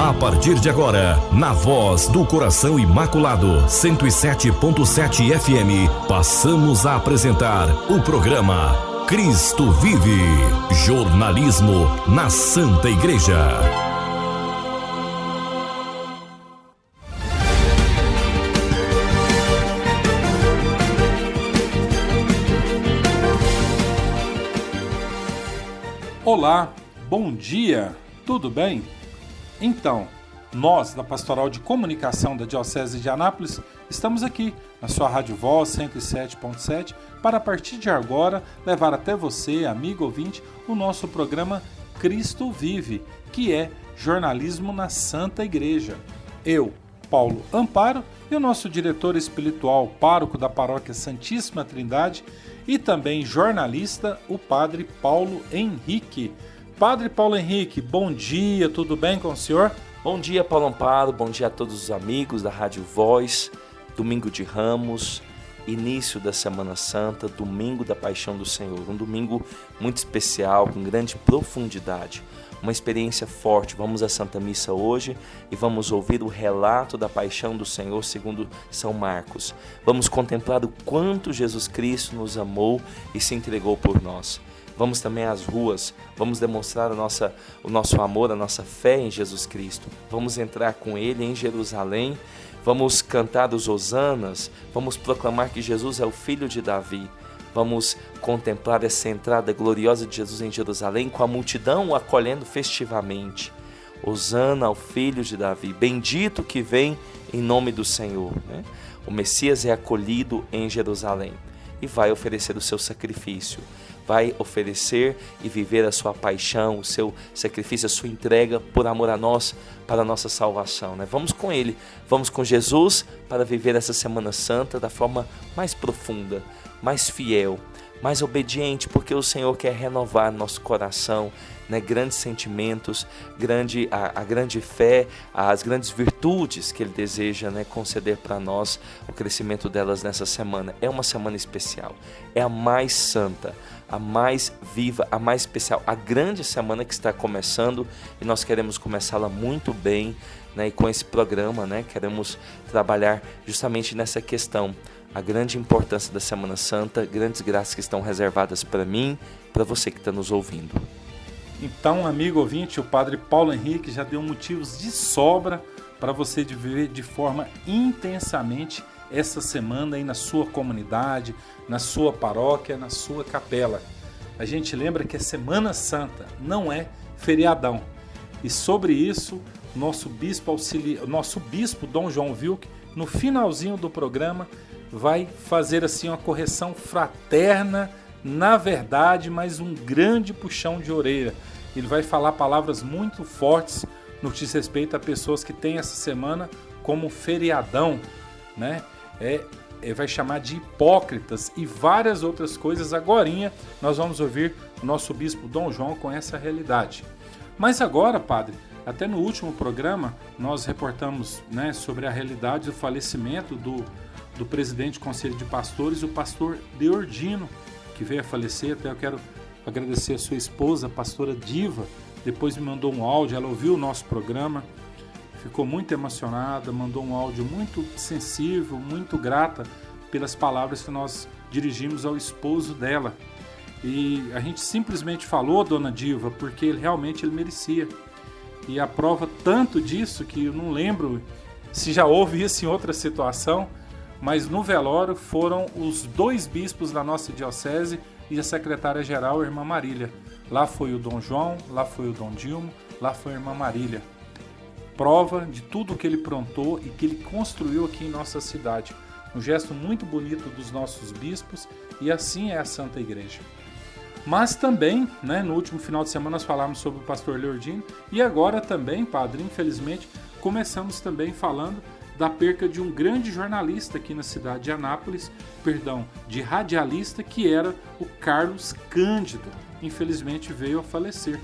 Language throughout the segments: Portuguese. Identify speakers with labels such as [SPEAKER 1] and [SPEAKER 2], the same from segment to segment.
[SPEAKER 1] A partir de agora, na Voz do Coração Imaculado, 107.7 FM, passamos a apresentar o programa Cristo Vive, jornalismo na Santa Igreja.
[SPEAKER 2] Olá, bom dia, tudo bem? Então, nós da Pastoral de Comunicação da Diocese de Anápolis estamos aqui na sua Rádio Voz 107.7 para a partir de agora levar até você, amigo ouvinte, o nosso programa Cristo Vive, que é jornalismo na Santa Igreja. Eu, Paulo Amparo, e o nosso diretor espiritual, pároco da Paróquia Santíssima Trindade e também jornalista, o Padre Paulo Henrique. Padre Paulo Henrique, bom dia, tudo bem com o senhor?
[SPEAKER 3] Bom dia, Paulo Amparo, bom dia a todos os amigos da Rádio Voz, domingo de Ramos, início da Semana Santa, domingo da Paixão do Senhor, um domingo muito especial, com grande profundidade, uma experiência forte. Vamos à Santa Missa hoje e vamos ouvir o relato da Paixão do Senhor segundo São Marcos. Vamos contemplar o quanto Jesus Cristo nos amou e se entregou por nós. Vamos também às ruas, vamos demonstrar o nosso amor, a nossa fé em Jesus Cristo. Vamos entrar com Ele em Jerusalém, vamos cantar os hosanas, vamos proclamar que Jesus é o Filho de Davi. Vamos contemplar essa entrada gloriosa de Jesus em Jerusalém com a multidão o acolhendo festivamente. Hosana ao Filho de Davi, bendito que vem em nome do Senhor. O Messias é acolhido em Jerusalém e vai oferecer o seu sacrifício. Vai oferecer e viver a sua paixão, o seu sacrifício, a sua entrega por amor a nós, para a nossa salvação. Vamos com Ele, vamos com Jesus para viver essa Semana Santa da forma mais profunda, mais fiel, mais obediente, porque o Senhor quer renovar nosso coração, grandes sentimentos, a grande fé, as grandes virtudes que Ele deseja conceder para nós, o crescimento delas nessa semana. É uma semana especial, é a mais santa, a mais viva, a mais especial, a grande semana que está começando e nós queremos começá-la muito bem, e com esse programa, queremos trabalhar justamente nessa questão, a grande importância da Semana Santa, grandes graças que estão reservadas para mim, para você que está nos ouvindo.
[SPEAKER 2] Então, amigo ouvinte, o Padre Paulo Henrique já deu motivos de sobra para você viver de forma intensamente essa semana aí na sua comunidade, na sua paróquia, na sua capela. A gente lembra que é Semana Santa, não é feriadão. E sobre isso, nosso bispo Dom João Wilk, no finalzinho do programa, vai fazer assim uma correção fraterna, na verdade, mas um grande puxão de orelha. Ele vai falar palavras muito fortes no que diz respeito a pessoas que têm essa semana como feriadão, vai chamar de hipócritas e várias outras coisas. Agorinha nós vamos ouvir o nosso bispo Dom João com essa realidade. Mas agora, padre, até no último programa nós reportamos sobre a realidade do falecimento do presidente do Conselho de Pastores, o pastor Deordino, que veio a falecer. Até eu quero agradecer a sua esposa, a pastora Diva, depois me mandou um áudio, ela ouviu o nosso programa, ficou muito emocionada, mandou um áudio muito sensível, muito grata pelas palavras que nós dirigimos ao esposo dela. E a gente simplesmente falou, dona Diva, porque ele realmente merecia. E a prova tanto disso que eu não lembro se já houve isso em outra situação, mas no velório foram os 2 bispos da nossa diocese e a secretária-geral, a irmã Marília. Lá foi o Dom João, lá foi o Dom Dilmo, lá foi a irmã Marília. Prova de tudo que ele prontou e que ele construiu aqui em nossa cidade. Um gesto muito bonito dos nossos bispos, e assim é a Santa Igreja. Mas também, no último final de semana nós falamos sobre o pastor Leordino, e agora também, padre, infelizmente, começamos também falando da perca de um grande jornalista aqui na cidade de Anápolis, de radialista, que era o Carlos Cândido. Infelizmente veio a falecer.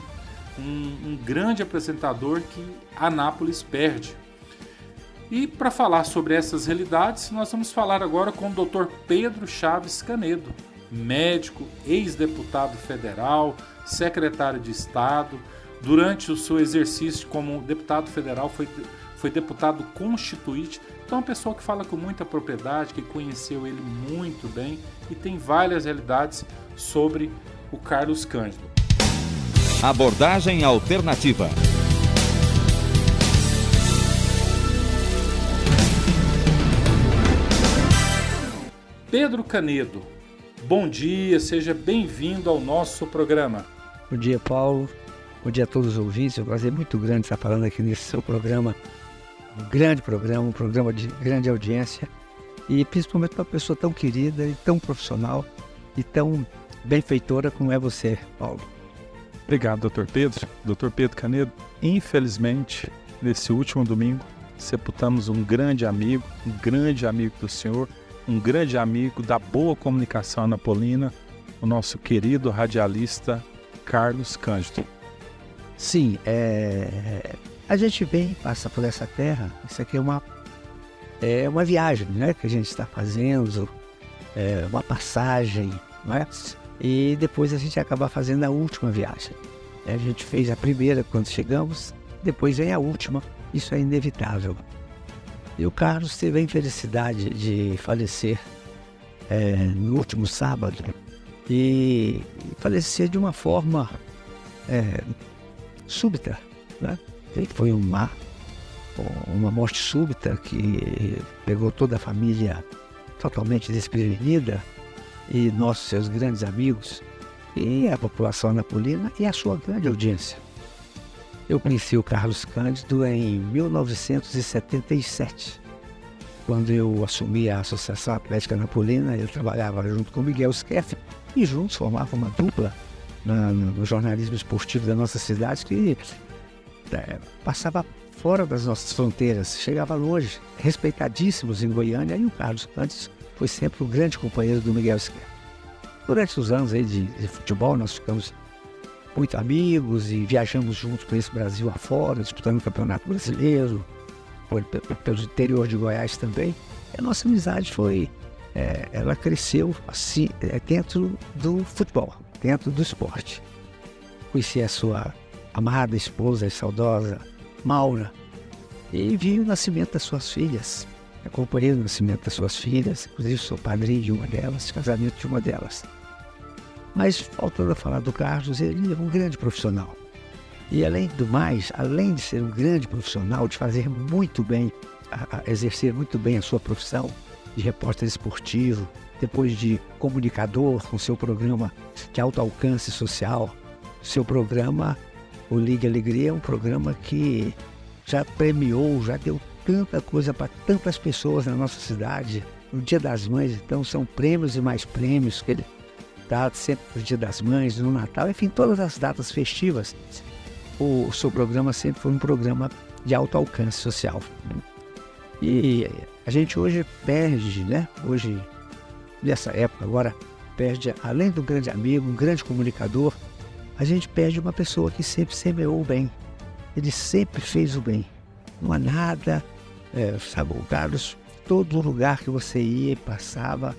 [SPEAKER 2] Um grande apresentador que Anápolis perde. E para falar sobre essas realidades, nós vamos falar agora com o Dr. Pedro Chaves Canedo, médico, ex-deputado federal, secretário de Estado, durante o seu exercício como deputado federal, foi deputado constituinte. Então, é uma pessoa que fala com muita propriedade, que conheceu ele muito bem e tem várias realidades sobre o Carlos Cândido.
[SPEAKER 1] Abordagem alternativa.
[SPEAKER 2] Pedro Canedo, bom dia, seja bem-vindo ao nosso programa.
[SPEAKER 4] Bom dia, Paulo. Bom dia a todos os ouvintes. É um prazer muito grande estar falando aqui nesse seu programa. Um grande programa, um programa de grande audiência. E principalmente para uma pessoa tão querida e tão profissional e tão benfeitora como é você, Paulo.
[SPEAKER 5] Obrigado, Dr. Pedro. Dr. Pedro Canedo, infelizmente, nesse último domingo, sepultamos um grande amigo do senhor, um grande amigo da boa comunicação anapolina, o nosso querido radialista Carlos Cândido.
[SPEAKER 4] Sim, a gente passa por essa terra, isso aqui é uma viagem, né, que a gente está fazendo, uma passagem, não é? E depois a gente acaba fazendo a última viagem. A gente fez a primeira quando chegamos, depois vem a última, isso é inevitável. E o Carlos teve a infelicidade de falecer no último sábado e falecer de uma forma súbita, né? Foi uma morte súbita que pegou toda a família totalmente desprevenida e nossos seus grandes amigos e a população anapolina e a sua grande audiência. Eu conheci o Carlos Cândido em 1977, quando eu assumi a Associação Atlética Anapolina. Eu trabalhava junto com o Miguel Skeff e juntos formavam uma dupla no jornalismo esportivo da nossa cidade que passava fora das nossas fronteiras, chegava longe, respeitadíssimos em Goiânia, e o Carlos Cândido foi sempre um grande companheiro do Miguel Skeff. Durante os anos aí de futebol, nós ficamos muito amigos e viajamos juntos por esse Brasil afora, disputando o Campeonato Brasileiro, pelo interior de Goiás também. E a nossa amizade ela cresceu assim, dentro do futebol, dentro do esporte. Conheci a sua amada esposa e saudosa Maura e vi o nascimento das suas filhas. Acompanhei o nascimento das suas filhas, inclusive sou padrinho de uma delas, casamento de uma delas. Mas, faltando a falar do Carlos, ele é um grande profissional. E, além do mais, além de ser um grande profissional, de fazer muito bem, exercer muito bem a sua profissão de repórter esportivo, depois de comunicador com seu programa de alto alcance social, seu programa, o Ligue Alegria, é um programa que já premiou, já deu tanta coisa para tantas pessoas na nossa cidade. No Dia das Mães, então, são prêmios e mais prêmios que ele dá sempre no Dia das Mães, no Natal, enfim, todas as datas festivas. O seu programa sempre foi um programa de alto alcance social. E a gente hoje perde, né? Hoje, nessa época agora, perde, além do grande amigo, um grande comunicador, a gente perde uma pessoa que sempre semeou o bem. Ele sempre fez o bem. Não há nada, sabe, o Carlos, todo lugar que você ia e passava,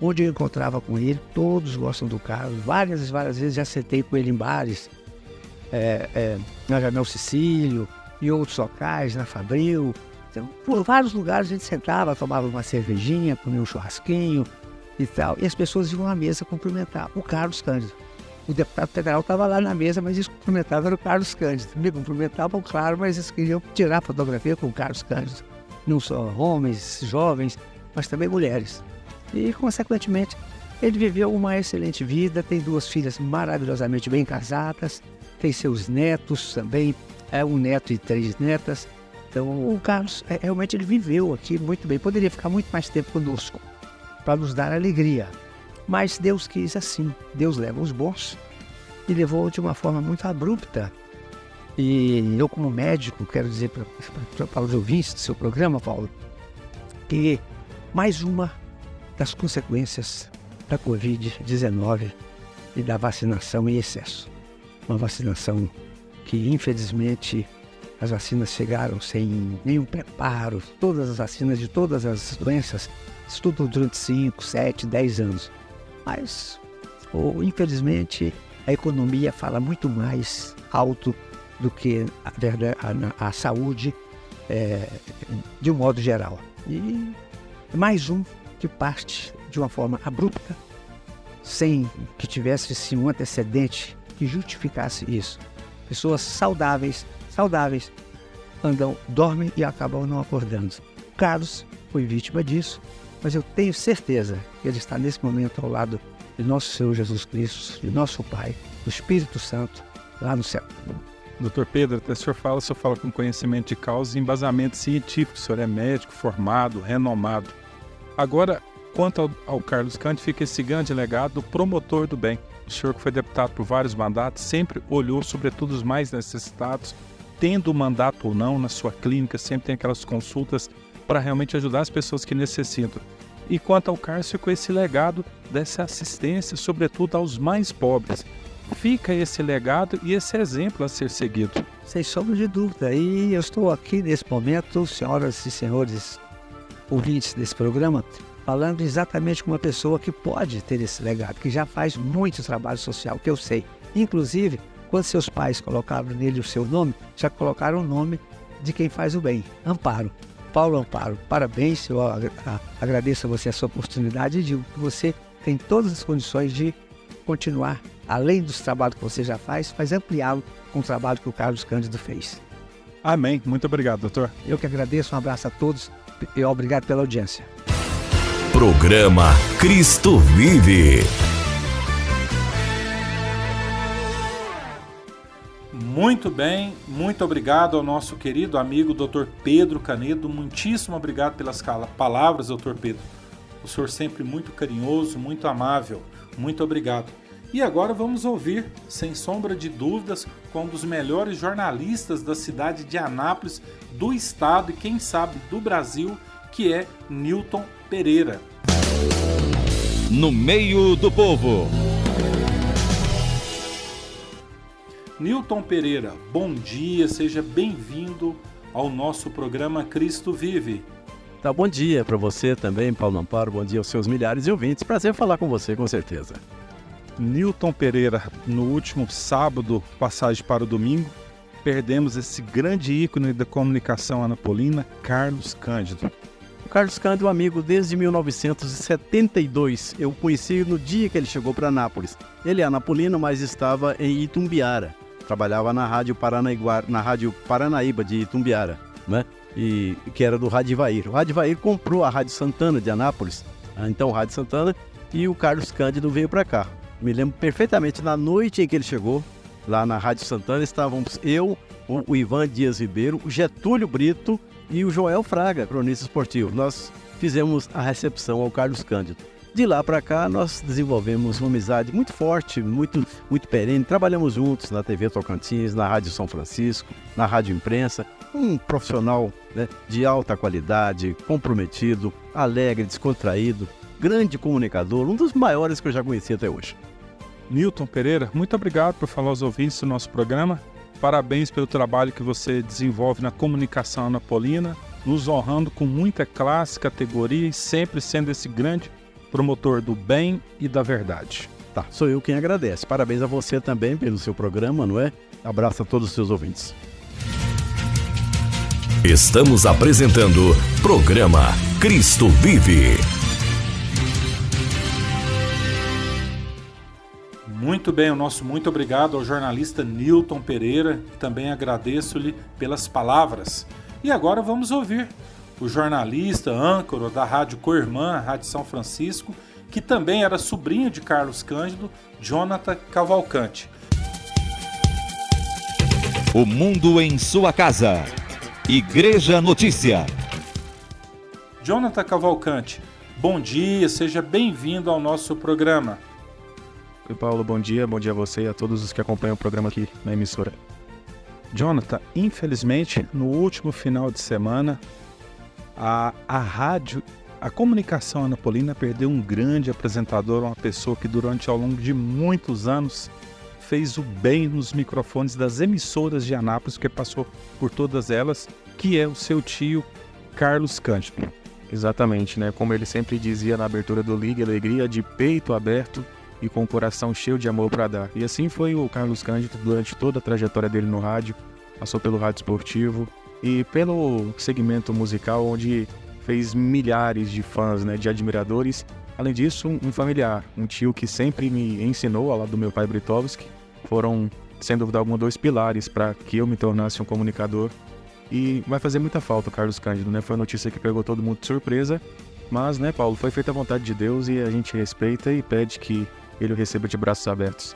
[SPEAKER 4] onde eu encontrava com ele, todos gostam do Carlos. Várias vezes já sentei com ele em bares, na Janel Cecílio, em outros locais, na Fabril. Então, por vários lugares a gente sentava, tomava uma cervejinha, comia um churrasquinho e tal. E as pessoas iam à mesa cumprimentar o Carlos Cândido. O deputado federal estava lá na mesa, mas eles cumprimentavam o Carlos Cândido. Me cumprimentavam, claro, mas eles queriam tirar fotografia com o Carlos Cândido. Não só homens, jovens, mas também mulheres. E, consequentemente, ele viveu uma excelente vida, tem 2 filhas maravilhosamente bem casadas, tem seus netos também, um neto e 3 netas. Então, o Carlos, realmente, ele viveu aqui muito bem. Poderia ficar muito mais tempo conosco, para nos dar alegria. Mas Deus quis assim. Deus leva os bons e levou de uma forma muito abrupta. E eu, como médico, quero dizer para os ouvintes do seu programa, Paulo, que mais uma das consequências da Covid-19 e da vacinação em excesso. Uma vacinação que, infelizmente, as vacinas chegaram sem nenhum preparo. Todas as vacinas de todas as doenças estudam durante 5, 7, 10 anos. Mas, infelizmente, a economia fala muito mais alto do que a saúde de um modo geral. E mais um que parte de uma forma abrupta, sem que tivesse um antecedente que justificasse isso. Pessoas saudáveis, dormem e acabam não acordando. Carlos foi vítima disso, mas eu tenho certeza que ele está nesse momento ao lado de nosso Senhor Jesus Cristo, de nosso Pai, do Espírito Santo, lá no céu.
[SPEAKER 5] Doutor Pedro, até o senhor fala com conhecimento de causa e embasamento científico. O senhor é médico, formado, renomado. Agora, quanto ao Carlos Cândido, fica esse grande legado do promotor do bem. O senhor que foi deputado por vários mandatos, sempre olhou sobretudo os mais necessitados, tendo o mandato ou não na sua clínica, sempre tem aquelas consultas para realmente ajudar as pessoas que necessitam. E quanto ao Carlos, ficou esse legado dessa assistência, sobretudo aos mais pobres. Fica esse legado e esse exemplo a ser seguido.
[SPEAKER 4] Sem sombra de dúvida. E eu estou aqui nesse momento, senhoras e senhores ouvintes desse programa, falando exatamente com uma pessoa que pode ter esse legado, que já faz muito trabalho social, que eu sei. Inclusive, quando seus pais colocaram nele o seu nome, já colocaram o nome de quem faz o bem, Amparo. Paulo Amparo, parabéns, eu agradeço a você essa oportunidade e digo que você tem todas as condições de continuar, além dos trabalhos que você já faz, mas ampliá-lo com o trabalho que o Carlos Cândido fez.
[SPEAKER 5] Amém. Muito obrigado, doutor.
[SPEAKER 4] Eu que agradeço, um abraço a todos e obrigado pela audiência.
[SPEAKER 1] Programa Cristo Vive.
[SPEAKER 2] Muito bem, muito obrigado ao nosso querido amigo Dr. Pedro Canedo. Muitíssimo obrigado pelas palavras, Dr. Pedro. O senhor sempre muito carinhoso, muito amável. Muito obrigado. E agora vamos ouvir, sem sombra de dúvidas, com um dos melhores jornalistas da cidade de Anápolis, do estado e quem sabe do Brasil, que é Nilton Pereira.
[SPEAKER 1] No meio do povo.
[SPEAKER 2] Nilton Pereira, bom dia, seja bem-vindo ao nosso programa Cristo Vive.
[SPEAKER 6] Tá, bom dia para você também, Paulo Amparo, bom dia aos seus milhares de ouvintes, prazer falar com você, com certeza.
[SPEAKER 5] Nilton Pereira, no último sábado, passagem para o domingo, perdemos esse grande ícone da comunicação anapolina, Carlos Cândido.
[SPEAKER 6] O Carlos Cândido é um amigo desde 1972, eu o conheci no dia que ele chegou para Anápolis. Ele é anapolino, mas estava em Itumbiara, trabalhava na Rádio Paranaíba de Itumbiara, né? E que era do Rádio Ivair. O Rádio Ivair comprou a Rádio Santana de Anápolis, então Rádio Santana, e o Carlos Cândido veio para cá. Me lembro perfeitamente, na noite em que ele chegou, lá na Rádio Santana, estávamos eu, o Ivan Dias Ribeiro, o Getúlio Brito e o Joel Fraga, cronista esportivo. Nós fizemos a recepção ao Carlos Cândido. De lá para cá, nós desenvolvemos uma amizade muito forte, muito perene. Trabalhamos juntos na TV Tocantins, na Rádio São Francisco, na Rádio Imprensa. Um profissional, né, de alta qualidade, comprometido, alegre, descontraído, grande comunicador, um dos maiores que eu já conheci até hoje.
[SPEAKER 5] Nilton Pereira, muito obrigado por falar aos ouvintes do nosso programa. Parabéns pelo trabalho que você desenvolve na comunicação anapolina, nos honrando com muita classe, categoria e sempre sendo esse grande promotor do bem e da verdade.
[SPEAKER 6] Tá, sou eu quem agradece. Parabéns a você também pelo seu programa, não é? Abraço a todos os seus ouvintes.
[SPEAKER 1] Estamos apresentando Programa Cristo Vive.
[SPEAKER 2] Muito bem, o nosso muito obrigado ao jornalista Nilton Pereira. Também agradeço-lhe pelas palavras. E agora vamos ouvir o jornalista, âncora da Rádio Coirmã, Rádio São Francisco, que também era sobrinho de Carlos Cândido, Jonathan Cavalcante.
[SPEAKER 1] O mundo em sua casa. Igreja Notícia.
[SPEAKER 2] Jonathan Cavalcante, bom dia, seja bem-vindo ao nosso programa.
[SPEAKER 7] Oi, Paulo, bom dia a você e a todos os que acompanham o programa aqui na emissora.
[SPEAKER 5] Jonathan, infelizmente, no último final de semana, a rádio, a comunicação anapolina perdeu um grande apresentador, uma pessoa que ao longo de muitos anos fez o bem nos microfones das emissoras de Anápolis, que passou por todas elas, que é o seu tio Carlos Cândido.
[SPEAKER 7] Exatamente, né? Como ele sempre dizia na abertura do Liga Alegria, de peito aberto, e com o coração cheio de amor para dar. E assim foi o Carlos Cândido durante toda a trajetória dele no rádio, passou pelo rádio esportivo e pelo segmento musical, onde fez milhares de fãs, né, de admiradores. Além disso, um familiar, um tio que sempre me ensinou, ao lado do meu pai Britovski, foram, sem dúvida alguma, 2 pilares para que eu me tornasse um comunicador. E vai fazer muita falta o Carlos Cândido, né? Foi uma notícia que pegou todo mundo de surpresa, mas, né, Paulo, foi feita a vontade de Deus e a gente respeita e pede que ele o receba de braços abertos.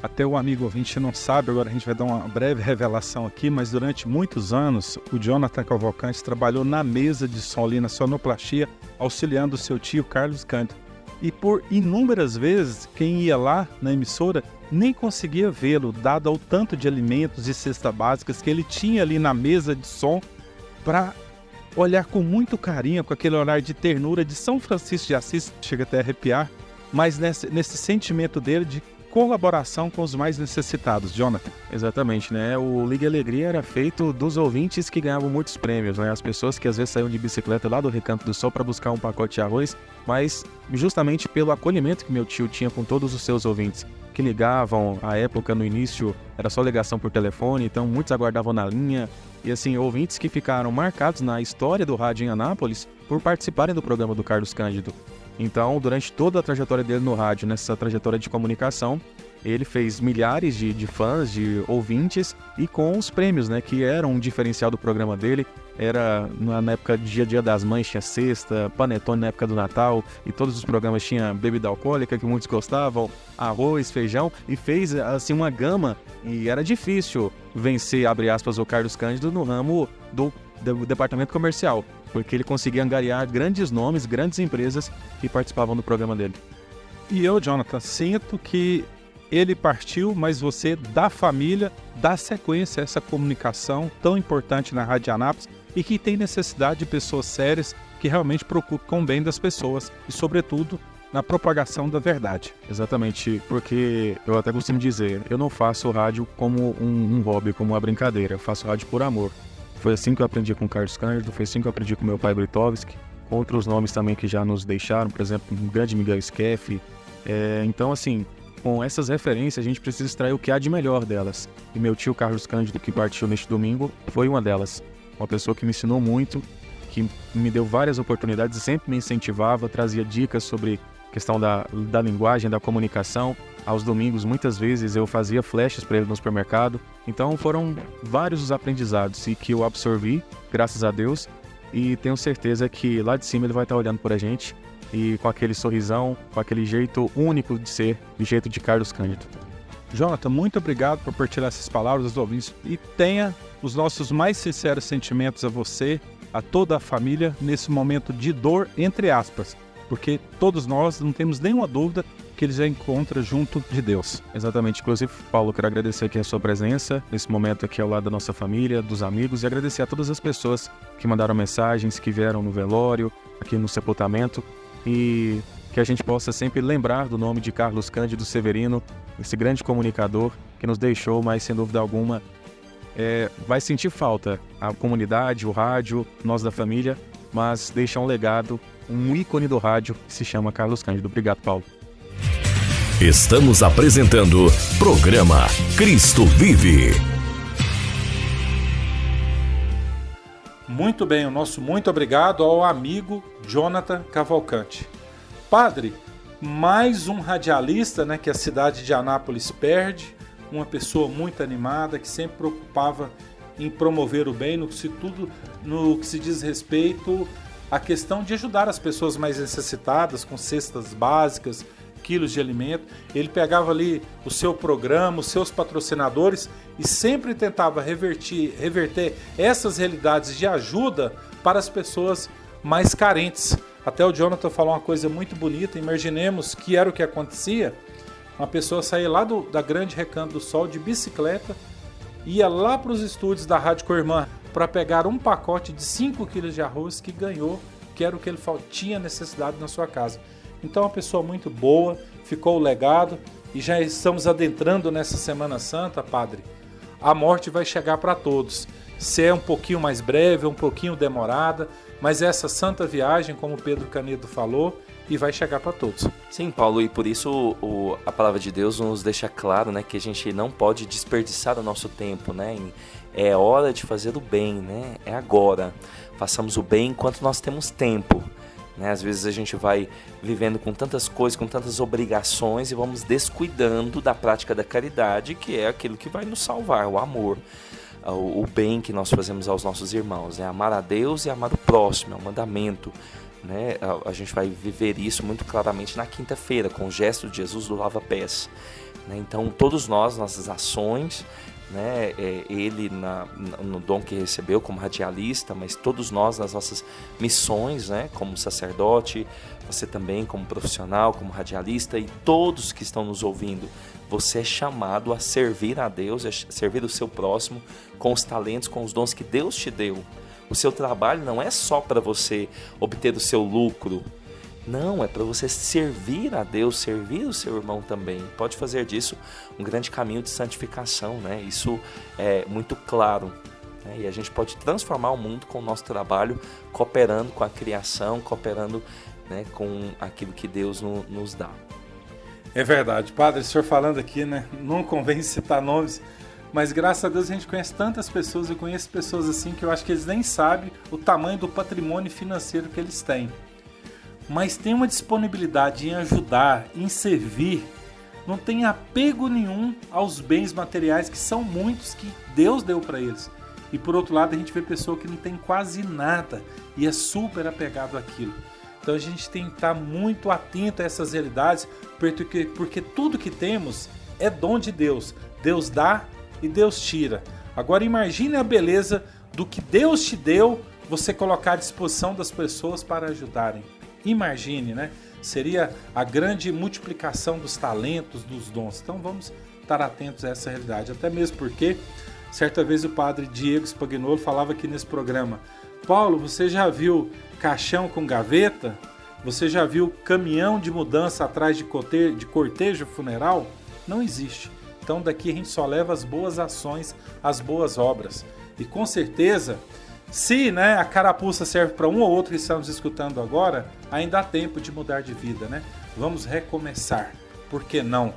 [SPEAKER 5] Até o amigo ouvinte não sabe, agora a gente vai dar uma breve revelação aqui, mas durante muitos anos o Jonathan Cavalcante trabalhou na mesa de som ali na sonoplastia, auxiliando o seu tio Carlos Cândido. E por inúmeras vezes, quem ia lá na emissora nem conseguia vê-lo, dado ao tanto de alimentos e cestas básicas que ele tinha ali na mesa de som, para olhar com muito carinho, com aquele olhar de ternura de São Francisco de Assis, chega até a arrepiar, mas nesse sentimento dele de colaboração com os mais necessitados. Jonathan.
[SPEAKER 7] Exatamente, né? O Liga Alegria era feito dos ouvintes que ganhavam muitos prêmios, né? As pessoas que às vezes saíam de bicicleta lá do Recanto do Sol para buscar um pacote de arroz, mas justamente pelo acolhimento que meu tio tinha com todos os seus ouvintes, que ligavam, à época, no início, era só ligação por telefone, então muitos aguardavam na linha, e assim, ouvintes que ficaram marcados na história do rádio em Anápolis por participarem do programa do Carlos Cândido. Então, durante toda a trajetória dele no rádio, nessa trajetória de comunicação, ele fez milhares de fãs, de ouvintes, e com os prêmios, né, que eram um diferencial do programa dele. Era na época do Dia das Mães, tinha cesta, panetone na época do Natal, e todos os programas tinham bebida alcoólica, que muitos gostavam, arroz, feijão, e fez assim uma gama, e era difícil vencer, abre aspas, o Carlos Cândido no ramo do departamento comercial, porque ele conseguia angariar grandes nomes, grandes empresas que participavam do programa dele.
[SPEAKER 5] E eu, Jonathan, sinto que ele partiu, mas você, da família, dá sequência a essa comunicação tão importante na Rádio Anápolis e que tem necessidade de pessoas sérias que realmente preocupam o bem das pessoas e, sobretudo, na propagação da verdade.
[SPEAKER 7] Exatamente, porque eu até costumo dizer, eu não faço rádio como um hobby, como uma brincadeira, eu faço rádio por amor. Foi assim que eu aprendi com o Carlos Cândido, foi assim que eu aprendi com meu pai Britovski, com outros nomes também que já nos deixaram, por exemplo, o grande Miguel Skeff. Então, assim, com essas referências, a gente precisa extrair o que há de melhor delas. E meu tio Carlos Cândido, que partiu neste domingo, foi uma delas. Uma pessoa que me ensinou muito, que me deu várias oportunidades e sempre me incentivava, trazia dicas sobre a questão da linguagem, da comunicação. Aos domingos, muitas vezes, eu fazia flashes para ele no supermercado. Então, foram vários os aprendizados e que eu absorvi, graças a Deus. E tenho certeza que lá de cima ele vai estar olhando por a gente e com aquele sorrisão, com aquele jeito único de ser, do jeito de Carlos Cândido.
[SPEAKER 5] Jonathan, muito obrigado por partilhar essas palavras aos ouvintes e tenha os nossos mais sinceros sentimentos a você, a toda a família, nesse momento de dor, entre aspas, porque todos nós não temos nenhuma dúvida que ele já encontra junto de Deus.
[SPEAKER 7] Exatamente. Inclusive, Paulo, quero agradecer aqui a sua presença, nesse momento aqui ao lado da nossa família, dos amigos, e agradecer a todas as pessoas que mandaram mensagens, que vieram no velório, aqui no sepultamento, e que a gente possa sempre lembrar do nome de Carlos Cândido Severino, esse grande comunicador que nos deixou, mas sem dúvida alguma vai sentir falta a comunidade, o rádio, nós da família, mas deixa um legado, um ícone do rádio que se chama Carlos Cândido. Obrigado, Paulo.
[SPEAKER 1] Estamos apresentando programa Cristo Vive.
[SPEAKER 2] Muito bem, o nosso muito obrigado ao amigo Jonathan Cavalcante. Padre, mais um radialista, né, que a cidade de Anápolis perde, uma pessoa muito animada, que sempre preocupava em promover o bem, no que se diz respeito à questão de ajudar as pessoas mais necessitadas, com cestas básicas, quilos de alimento. Ele pegava ali o seu programa, os seus patrocinadores e sempre tentava reverter essas realidades de ajuda para as pessoas mais carentes. Até o Jonathan falou uma coisa muito bonita. Imaginemos que era o que acontecia. Uma pessoa saía lá da Grande Recanto do Sol de bicicleta, ia lá para os estúdios da Rádio Coirmã para pegar um pacote de 5 quilos de arroz que ganhou, que era o que ele tinha necessidade na sua casa. Então, uma pessoa muito boa, ficou o legado, e já estamos adentrando nessa Semana Santa, Padre. A morte vai chegar para todos. Se é um pouquinho mais breve, um pouquinho demorada, mas essa santa viagem, como Pedro Canedo falou, e vai chegar para todos.
[SPEAKER 3] Sim, Paulo, e por isso a palavra de Deus nos deixa claro, né, que a gente não pode desperdiçar o nosso tempo, né? É hora de fazer o bem, né? É agora. Façamos o bem enquanto nós temos tempo. Né? Às vezes a gente vai vivendo com tantas coisas, com tantas obrigações e vamos descuidando da prática da caridade, que é aquilo que vai nos salvar, o amor, o bem que nós fazemos aos nossos irmãos. Né? Amar a Deus e amar o próximo, é um mandamento. Né? A gente vai viver isso muito claramente na quinta-feira, com o gesto de Jesus do lava-pés. Né? Então todos nós, nossas ações, né, ele no dom que recebeu como radialista, mas todos nós nas nossas missões, né, como sacerdote, você também como profissional, como radialista, e todos que estão nos ouvindo, você é chamado a servir a Deus, a servir o seu próximo com os talentos, com os dons que Deus te deu. O seu trabalho não é só para você obter o seu lucro. Não, é para você servir a Deus, servir o seu irmão também. Pode fazer disso um grande caminho de santificação, né? Isso é muito claro. Né? E a gente pode transformar o mundo com o nosso trabalho, cooperando com a criação, cooperando, né, com aquilo que Deus nos dá.
[SPEAKER 2] É verdade. Padre, o senhor falando aqui, né? Não convém citar nomes, mas graças a Deus a gente conhece tantas pessoas, eu conheço pessoas assim que eu acho que eles nem sabem o tamanho do patrimônio financeiro que eles têm. Mas tem uma disponibilidade em ajudar, em servir, não tem apego nenhum aos bens materiais, que são muitos que Deus deu para eles. E por outro lado, a gente vê pessoa que não tem quase nada e é super apegado àquilo. Então a gente tem que estar muito atento a essas realidades, porque tudo que temos é dom de Deus. Deus dá e Deus tira. Agora imagine a beleza do que Deus te deu, você colocar à disposição das pessoas para ajudarem. Imagine, né? Seria a grande multiplicação dos talentos, dos dons. Então vamos estar atentos a essa realidade. Até mesmo porque, certa vez o padre Diego Spagnolo falava aqui nesse programa: Paulo, você já viu caixão com gaveta? Você já viu caminhão de mudança atrás de cortejo funeral? Não existe. Então daqui a gente só leva as boas ações, as boas obras. E com certeza, se, né, a carapuça serve para um ou outro que estamos escutando agora, ainda há tempo de mudar de vida, né? Vamos recomeçar. Por que não?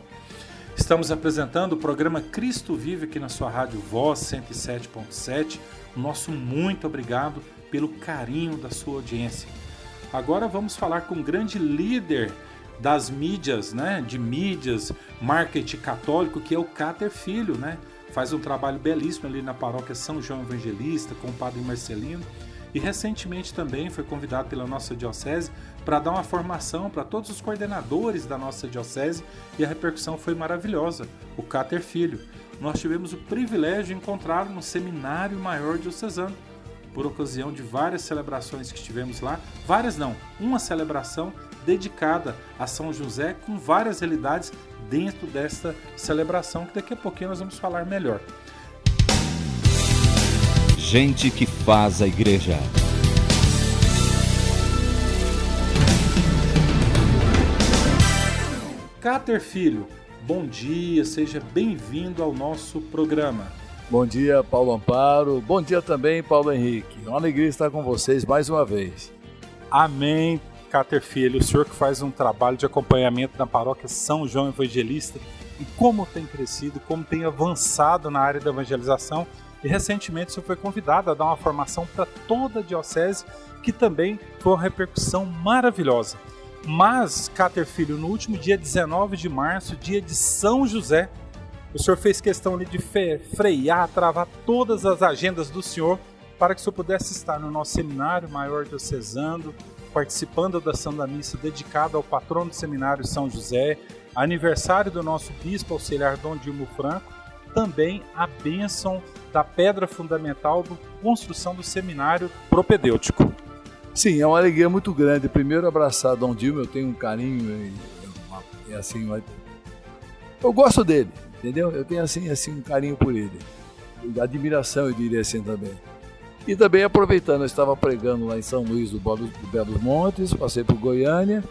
[SPEAKER 2] Estamos apresentando o programa Cristo Vive aqui na sua Rádio Voz 107.7. Nosso muito obrigado pelo carinho da sua audiência. Agora vamos falar com um grande líder das mídias, né? De mídias, marketing católico, que é o Cáter Filho, né? Faz um trabalho belíssimo ali na paróquia São João Evangelista com o padre Marcelino, e recentemente também foi convidado pela nossa diocese para dar uma formação para todos os coordenadores da nossa diocese, e a repercussão foi maravilhosa. O Cáter Filho, nós tivemos o privilégio de encontrá-lo no Seminário Maior Diocesano, por ocasião de várias celebrações que tivemos lá. Várias não, uma celebração dedicada a São José, com várias realidades dentro desta celebração, que daqui a pouquinho nós vamos falar melhor.
[SPEAKER 1] Gente que faz a igreja.
[SPEAKER 2] Cáter Filho, bom dia, seja bem-vindo ao nosso programa.
[SPEAKER 8] Bom dia, Paulo Amparo. Bom dia também, Paulo Henrique. Uma alegria estar com vocês mais uma vez.
[SPEAKER 2] Amém, Cáter Filho, o senhor que faz um trabalho de acompanhamento na paróquia São João Evangelista, e como tem crescido, como tem avançado na área da evangelização, e recentemente o senhor foi convidado a dar uma formação para toda a diocese, que também foi uma repercussão maravilhosa. Mas, Cáter Filho, no último dia 19 de março, dia de São José, o senhor fez questão de frear, travar todas as agendas do senhor para que o senhor pudesse estar no nosso Seminário Maior Diocesano, participando da Santa da Missa dedicada ao patrono do Seminário São José, aniversário do nosso Bispo Auxiliar Dom Dilmo Franco, também a bênção da pedra fundamental da construção do Seminário Propedêutico.
[SPEAKER 8] Sim, é uma alegria muito grande. Primeiro, abraçar Dom Dilmo, eu tenho um carinho e assim, eu gosto dele, entendeu? Eu tenho assim um carinho por ele, admiração, eu diria assim também. E também aproveitando, eu estava pregando lá em São Luís do Belos Montes, passei por Goiânia,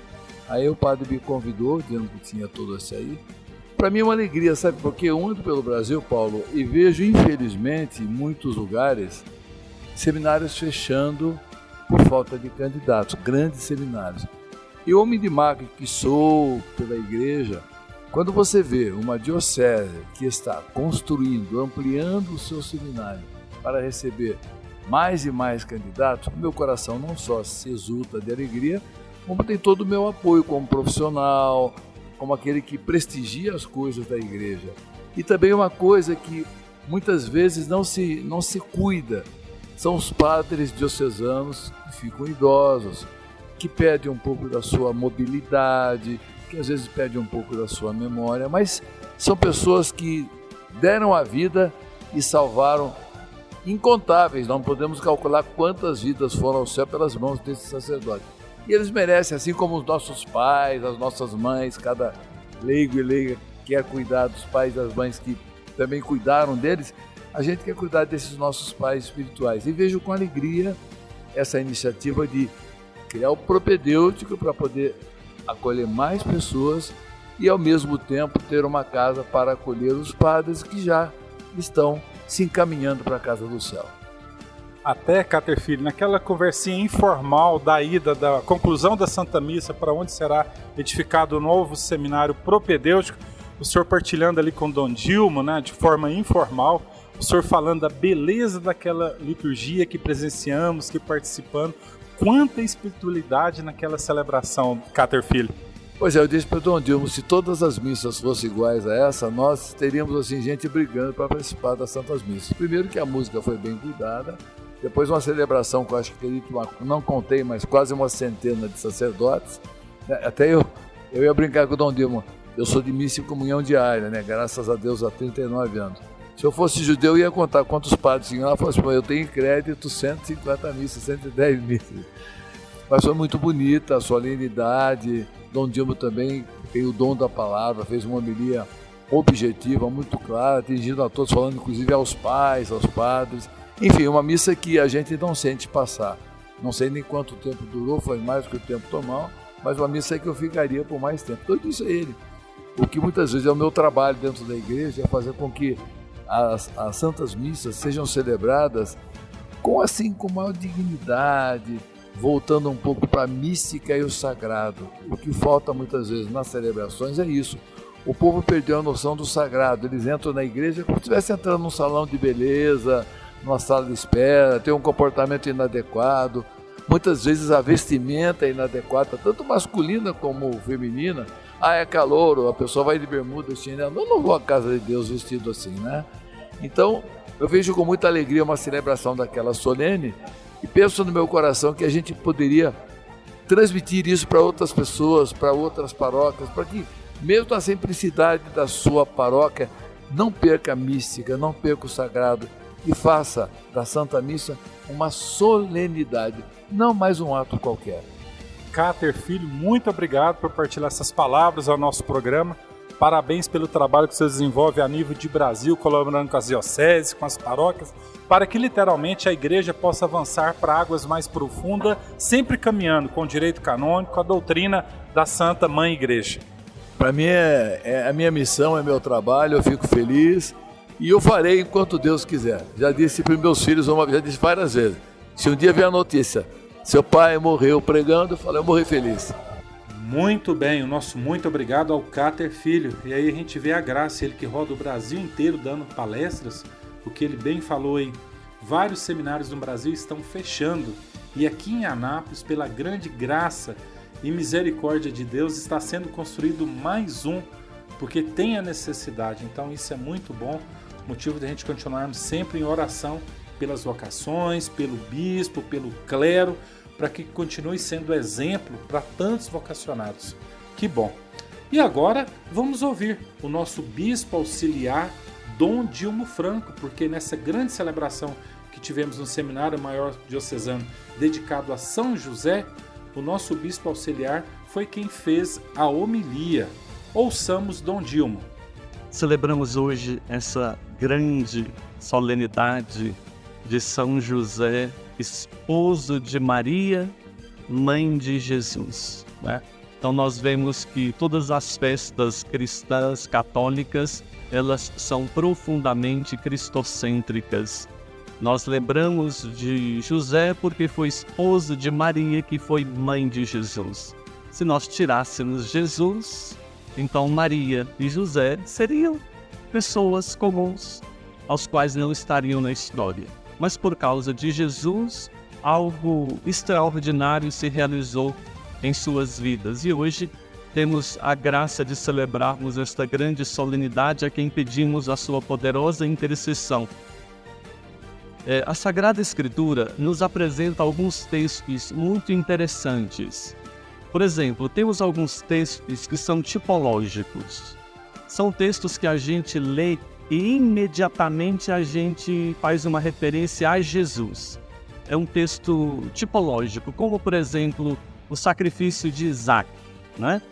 [SPEAKER 8] aí o padre me convidou, dizendo que tinha tudo isso aí. Para mim é uma alegria, sabe? Porque eu ando pelo Brasil, Paulo, e vejo, infelizmente, em muitos lugares, seminários fechando por falta de candidatos, grandes seminários. E homem de marca que sou pela igreja, quando você vê uma diocese que está construindo, ampliando o seu seminário para receber mais e mais candidatos, o meu coração não só se exulta de alegria, como tem todo o meu apoio como profissional, como aquele que prestigia as coisas da igreja. E também uma coisa que muitas vezes não se cuida, são os padres diocesanos que ficam idosos, que perdem um pouco da sua mobilidade, que às vezes perdem um pouco da sua memória, mas são pessoas que deram a vida e salvaram incontáveis, não podemos calcular quantas vidas foram ao céu pelas mãos desses sacerdotes. E eles merecem, assim como os nossos pais, as nossas mães, cada leigo e leiga quer cuidar dos pais e das mães que também cuidaram deles, a gente quer cuidar desses nossos pais espirituais. E vejo com alegria essa iniciativa de criar o propedêutico para poder acolher mais pessoas e, ao mesmo tempo, ter uma casa para acolher os padres que já estão se encaminhando para a casa do céu.
[SPEAKER 2] Até, Cáter Filho, naquela conversinha informal da ida, da conclusão da Santa Missa, para onde será edificado o novo seminário propedêutico, o senhor partilhando ali com Dom Dilmo, né, de forma informal, o senhor falando da beleza daquela liturgia que presenciamos, que participando, quanta espiritualidade naquela celebração, Cáter Filho.
[SPEAKER 8] Pois é, eu disse para o Dom Dilmo, se todas as missas fossem iguais a essa, nós teríamos assim gente brigando para participar das Santas Missas. Primeiro que a música foi bem cuidada, depois uma celebração que eu acho que não contei, mas quase uma centena de sacerdotes. Até eu ia brincar com o Dom Dilmo, eu sou de missa e comunhão diária, né? Graças a Deus há 39 anos. Se eu fosse judeu, eu ia contar quantos padres tinham lá, eu falasse, eu tenho em crédito 150 missas, 110 missas. Mas foi muito bonita a solenidade. Dom Dilmo também tem o dom da palavra, fez uma homilia objetiva, muito clara, atingindo a todos, falando inclusive aos pais, aos padres. Enfim, uma missa que a gente não sente passar. Não sei nem quanto tempo durou, foi mais do que o tempo normal, mas uma missa que eu ficaria por mais tempo. Então eu disse a ele, o que muitas vezes é o meu trabalho dentro da igreja, é fazer com que as santas missas sejam celebradas com maior dignidade, voltando um pouco para a mística e o sagrado. O que falta muitas vezes nas celebrações é isso. O povo perdeu a noção do sagrado. Eles entram na igreja como se estivesse entrando num salão de beleza, numa sala de espera, tem um comportamento inadequado. Muitas vezes a vestimenta é inadequada, tanto masculina como feminina. É calor, a pessoa vai de bermuda, chinelo. Eu não vou à casa de Deus vestido assim, né? Então, eu vejo com muita alegria uma celebração daquela solene e penso no meu coração que a gente poderia transmitir isso para outras pessoas, para outras paróquias, para que, mesmo na simplicidade da sua paróquia, não perca a mística, não perca o sagrado e faça da Santa Missa uma solenidade, não mais um ato qualquer.
[SPEAKER 2] Cáter Filho, muito obrigado por partilhar essas palavras ao nosso programa. Parabéns pelo trabalho que você desenvolve a nível de Brasil, colaborando com as dioceses, com as paróquias, para que literalmente a igreja possa avançar para águas mais profundas, sempre caminhando com o direito canônico, a doutrina da Santa Mãe Igreja.
[SPEAKER 8] Para mim é a minha missão, é meu trabalho, eu fico feliz e eu farei enquanto Deus quiser. Já disse para meus filhos, já disse várias vezes, se um dia vier a notícia, seu pai morreu pregando, eu falo, eu morri feliz.
[SPEAKER 2] Muito bem, o nosso muito obrigado ao Cáter Filho. E aí a gente vê a graça, ele que roda o Brasil inteiro dando palestras, o que ele bem falou aí. Vários seminários no Brasil estão fechando e aqui em Anápolis, pela grande graça e misericórdia de Deus, está sendo construído mais um, porque tem a necessidade. Então isso é muito bom, motivo de a gente continuarmos sempre em oração pelas vocações, pelo bispo, pelo clero, para que continue sendo exemplo para tantos vocacionados. Que bom! E agora vamos ouvir o nosso bispo auxiliar, Dom Dilmo Franco, porque nessa grande celebração que tivemos no Seminário Maior Diocesano dedicado a São José, o nosso bispo auxiliar foi quem fez a homilia. Ouçamos Dom Dilmo.
[SPEAKER 9] Celebramos hoje essa grande solenidade de São José, esposo de Maria, mãe de Jesus, né? Então nós vemos que todas as festas cristãs católicas, elas são profundamente cristocêntricas. Nós lembramos de José porque foi esposo de Maria, que foi mãe de Jesus. Se nós tirássemos Jesus, então Maria e José seriam pessoas comuns, aos quais não estariam na história. Mas por causa de Jesus, algo extraordinário se realizou em suas vidas. E hoje temos a graça de celebrarmos esta grande solenidade a quem pedimos a sua poderosa intercessão. A Sagrada Escritura nos apresenta alguns textos muito interessantes. Por exemplo, temos alguns textos que são tipológicos. São textos que a gente lê e imediatamente a gente faz uma referência a Jesus. É um texto tipológico, como por exemplo o sacrifício de Isaac, né?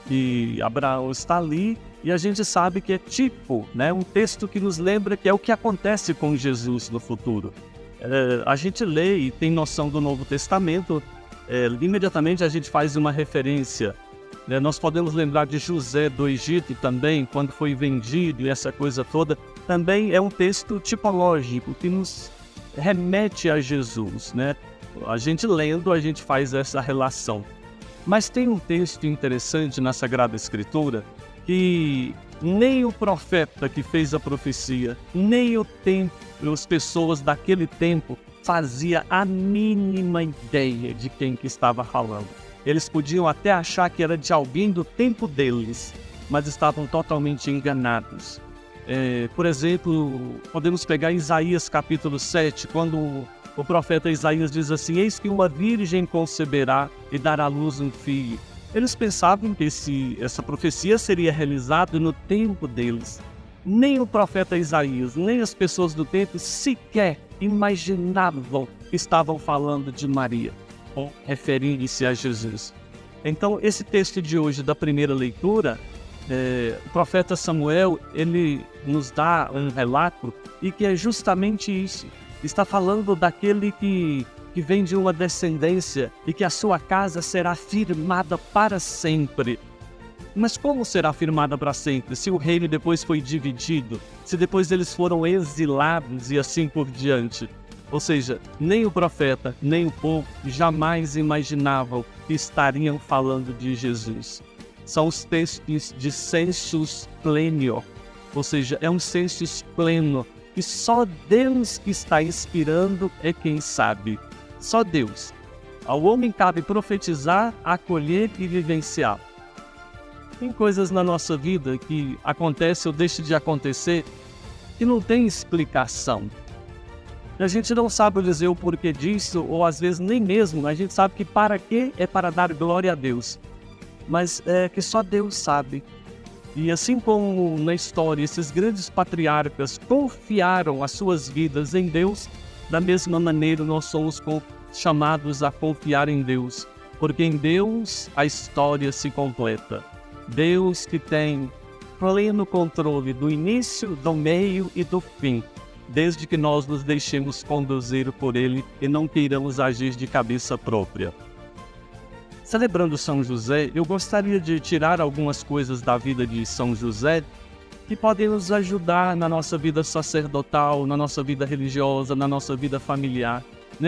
[SPEAKER 9] E Abraão está ali e a gente sabe que é tipo, né? Um texto que nos lembra que é o que acontece com Jesus no futuro. A gente lê e tem noção do Novo Testamento, imediatamente a gente faz uma referência. Nós podemos lembrar de José do Egito também, quando foi vendido e essa coisa toda. Também é um texto tipológico que nos remete a Jesus, né? A gente lendo, a gente faz essa relação. Mas tem um texto interessante na Sagrada Escritura que nem o profeta que fez a profecia, nem as pessoas daquele tempo fazia a mínima ideia de quem que estava falando. Eles podiam até achar que era de alguém do tempo deles, mas estavam totalmente enganados. Por exemplo, podemos pegar Isaías capítulo 7, quando o profeta Isaías diz assim: eis que uma virgem conceberá e dará à luz um filho. Eles pensavam que essa profecia seria realizada no tempo deles. Nem o profeta Isaías, nem as pessoas do tempo sequer imaginavam que estavam falando de Maria, ou referindo-se a Jesus. Então, esse texto de hoje, da primeira leitura, o profeta Samuel, ele nos dá um relato, e que é justamente isso. Está falando daquele que vem de uma descendência e que a sua casa será firmada para sempre. Mas como será firmada para sempre? Se o reino depois foi dividido, se depois eles foram exilados e assim por diante. Ou seja, nem o profeta, nem o povo jamais imaginavam que estariam falando de Jesus. São os textos de sensus plenio, ou seja, é um sensus pleno, que só Deus que está inspirando é quem sabe. Só Deus. Ao homem cabe profetizar, acolher e vivenciar. Tem coisas na nossa vida que acontecem ou deixam de acontecer que não tem explicação. A gente não sabe dizer o porquê disso, ou às vezes nem mesmo. A gente sabe que para quê é para dar glória a Deus. Mas é que só Deus sabe. E assim como na história esses grandes patriarcas confiaram as suas vidas em Deus, da mesma maneira nós somos chamados a confiar em Deus, porque em Deus a história se completa. Deus que tem pleno controle do início, do meio e do fim, desde que nós nos deixemos conduzir por Ele e não queiramos agir de cabeça própria. Celebrando São José, eu gostaria de tirar algumas coisas da vida de São José que podem nos ajudar na nossa vida sacerdotal, na nossa vida religiosa, na nossa vida familiar.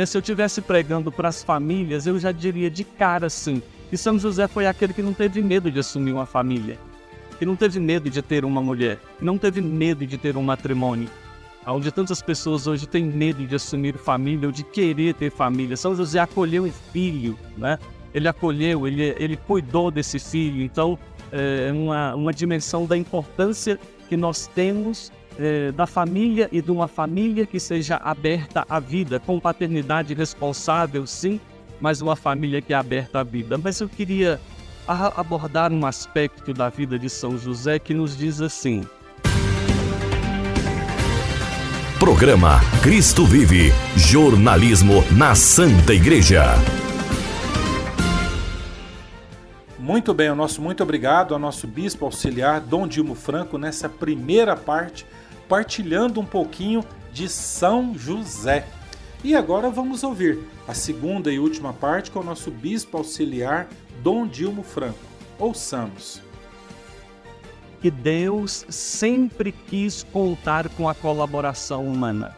[SPEAKER 9] Se eu estivesse pregando para as famílias, eu já diria de cara assim, que São José foi aquele que não teve medo de assumir uma família, que não teve medo de ter uma mulher, que não teve medo de ter um matrimônio. Onde tantas pessoas hoje têm medo de assumir família ou de querer ter família. São José acolheu um filho, né? Ele acolheu, ele cuidou desse filho. Então, é uma dimensão da importância que nós temos da família e de uma família que seja aberta à vida, com paternidade responsável, sim, mas uma família que é aberta à vida. Mas eu queria abordar um aspecto da vida de São José que nos diz assim:
[SPEAKER 1] Programa Cristo Vive, jornalismo na Santa Igreja.
[SPEAKER 2] Muito bem, muito obrigado ao nosso Bispo Auxiliar, Dom Dilmo Franco, nessa primeira parte, partilhando um pouquinho de São José. E agora vamos ouvir a segunda e última parte com o nosso Bispo Auxiliar, Dom Dilmo Franco. Ouçamos.
[SPEAKER 9] Que Deus sempre quis contar com a colaboração humana.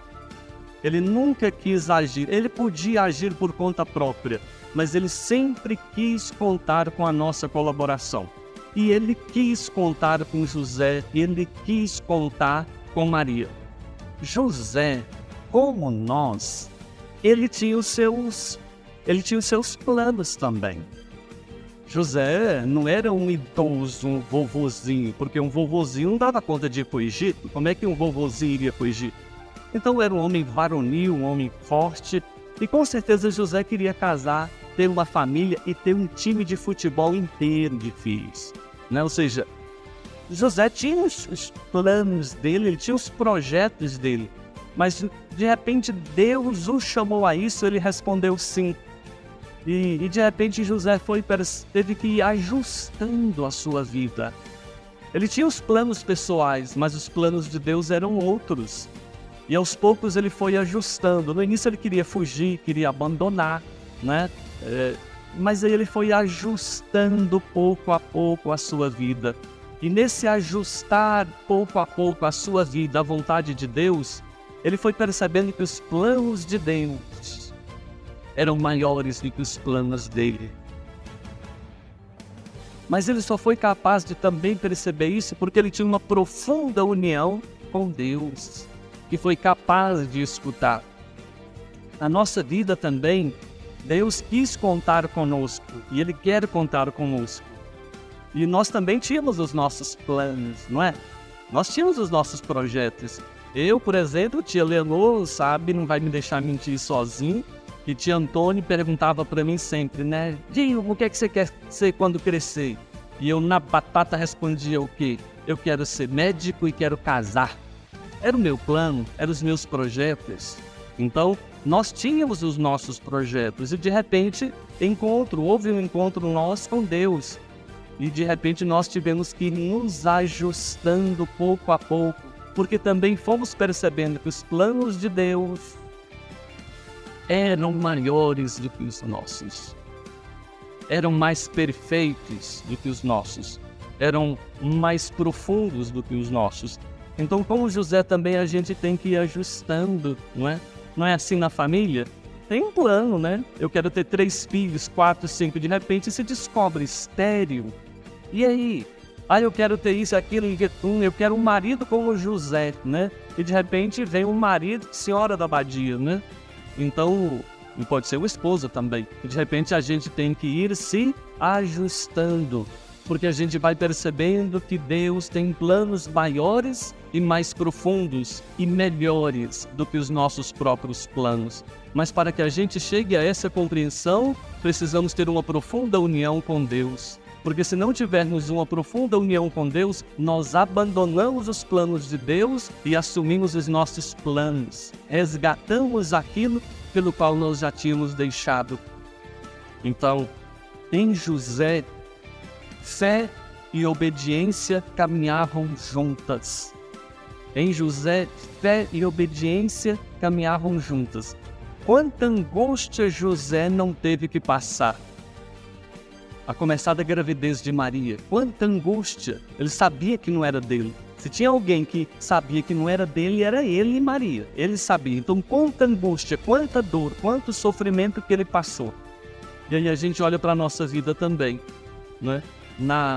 [SPEAKER 9] Ele nunca quis agir. Ele podia agir por conta própria, mas ele sempre quis contar com a nossa colaboração. E ele quis contar com José, ele quis contar com Maria. José, como nós, ele tinha os seus planos também. José não era um idoso, um vovozinho, porque um vovozinho não dava conta de ir para o Egito. Como é que um vovozinho iria para o Egito? Então era um homem varonil, um homem forte, e com certeza José queria casar, ter uma família e ter um time de futebol inteiro de filhos, né? Ou seja, José tinha os planos dele, ele tinha os projetos dele, mas de repente Deus o chamou a isso, ele respondeu sim. E de repente José teve que ir ajustando a sua vida. Ele tinha os planos pessoais, mas os planos de Deus eram outros. E aos poucos ele foi ajustando. No início ele queria fugir, queria abandonar, né? Mas aí ele foi ajustando pouco a pouco a sua vida. E nesse ajustar pouco a pouco a sua vida, a vontade de Deus, ele foi percebendo que os planos de Deus eram maiores do que os planos dele. Mas ele só foi capaz de também perceber isso porque ele tinha uma profunda união com Deus, que foi capaz de escutar. Na nossa vida também, Deus quis contar conosco e Ele quer contar conosco. E nós também tínhamos os nossos planos, não é? Nós tínhamos os nossos projetos. Eu, por exemplo, tia Leonor, sabe, não vai me deixar mentir sozinho. E tia Antônio perguntava para mim sempre, né? Dinho, o que é que você quer ser quando crescer? E eu na batata respondia o quê? Eu quero ser médico e quero casar. Era o meu plano, eram os meus projetos. Então, nós tínhamos os nossos projetos e de repente houve um encontro nosso com Deus. E de repente nós tivemos que ir nos ajustando pouco a pouco, porque também fomos percebendo que os planos de Deus eram maiores do que os nossos, eram mais perfeitos do que os nossos, eram mais profundos do que os nossos. Então, como José também a gente tem que ir ajustando, não é? Não é assim na família? Tem um plano, né? Eu quero ter 3 filhos, 4, 5, de repente se descobre estéril. E aí? Eu quero ter isso, aquilo, eu quero um marido como José, né? E de repente vem um marido, senhora da abadia, né? Então, e pode ser o esposo também. E de repente a gente tem que ir se ajustando, porque a gente vai percebendo que Deus tem planos maiores e mais profundos e melhores do que os nossos próprios planos. Mas para que a gente chegue a essa compreensão, precisamos ter uma profunda união com Deus. Porque se não tivermos uma profunda união com Deus, nós abandonamos os planos de Deus e assumimos os nossos planos. Resgatamos aquilo pelo qual nós já tínhamos deixado. Então, em José, fé e obediência caminhavam juntas. Em José, fé e obediência caminhavam juntas. Quanta angústia José não teve que passar. A começar da gravidez de Maria. Quanta angústia. Ele sabia que não era dele. Se tinha alguém que sabia que não era dele, era ele e Maria. Ele sabia. Então, quanta angústia, quanta dor, quanto sofrimento que ele passou. E aí a gente olha para a nossa vida também, né?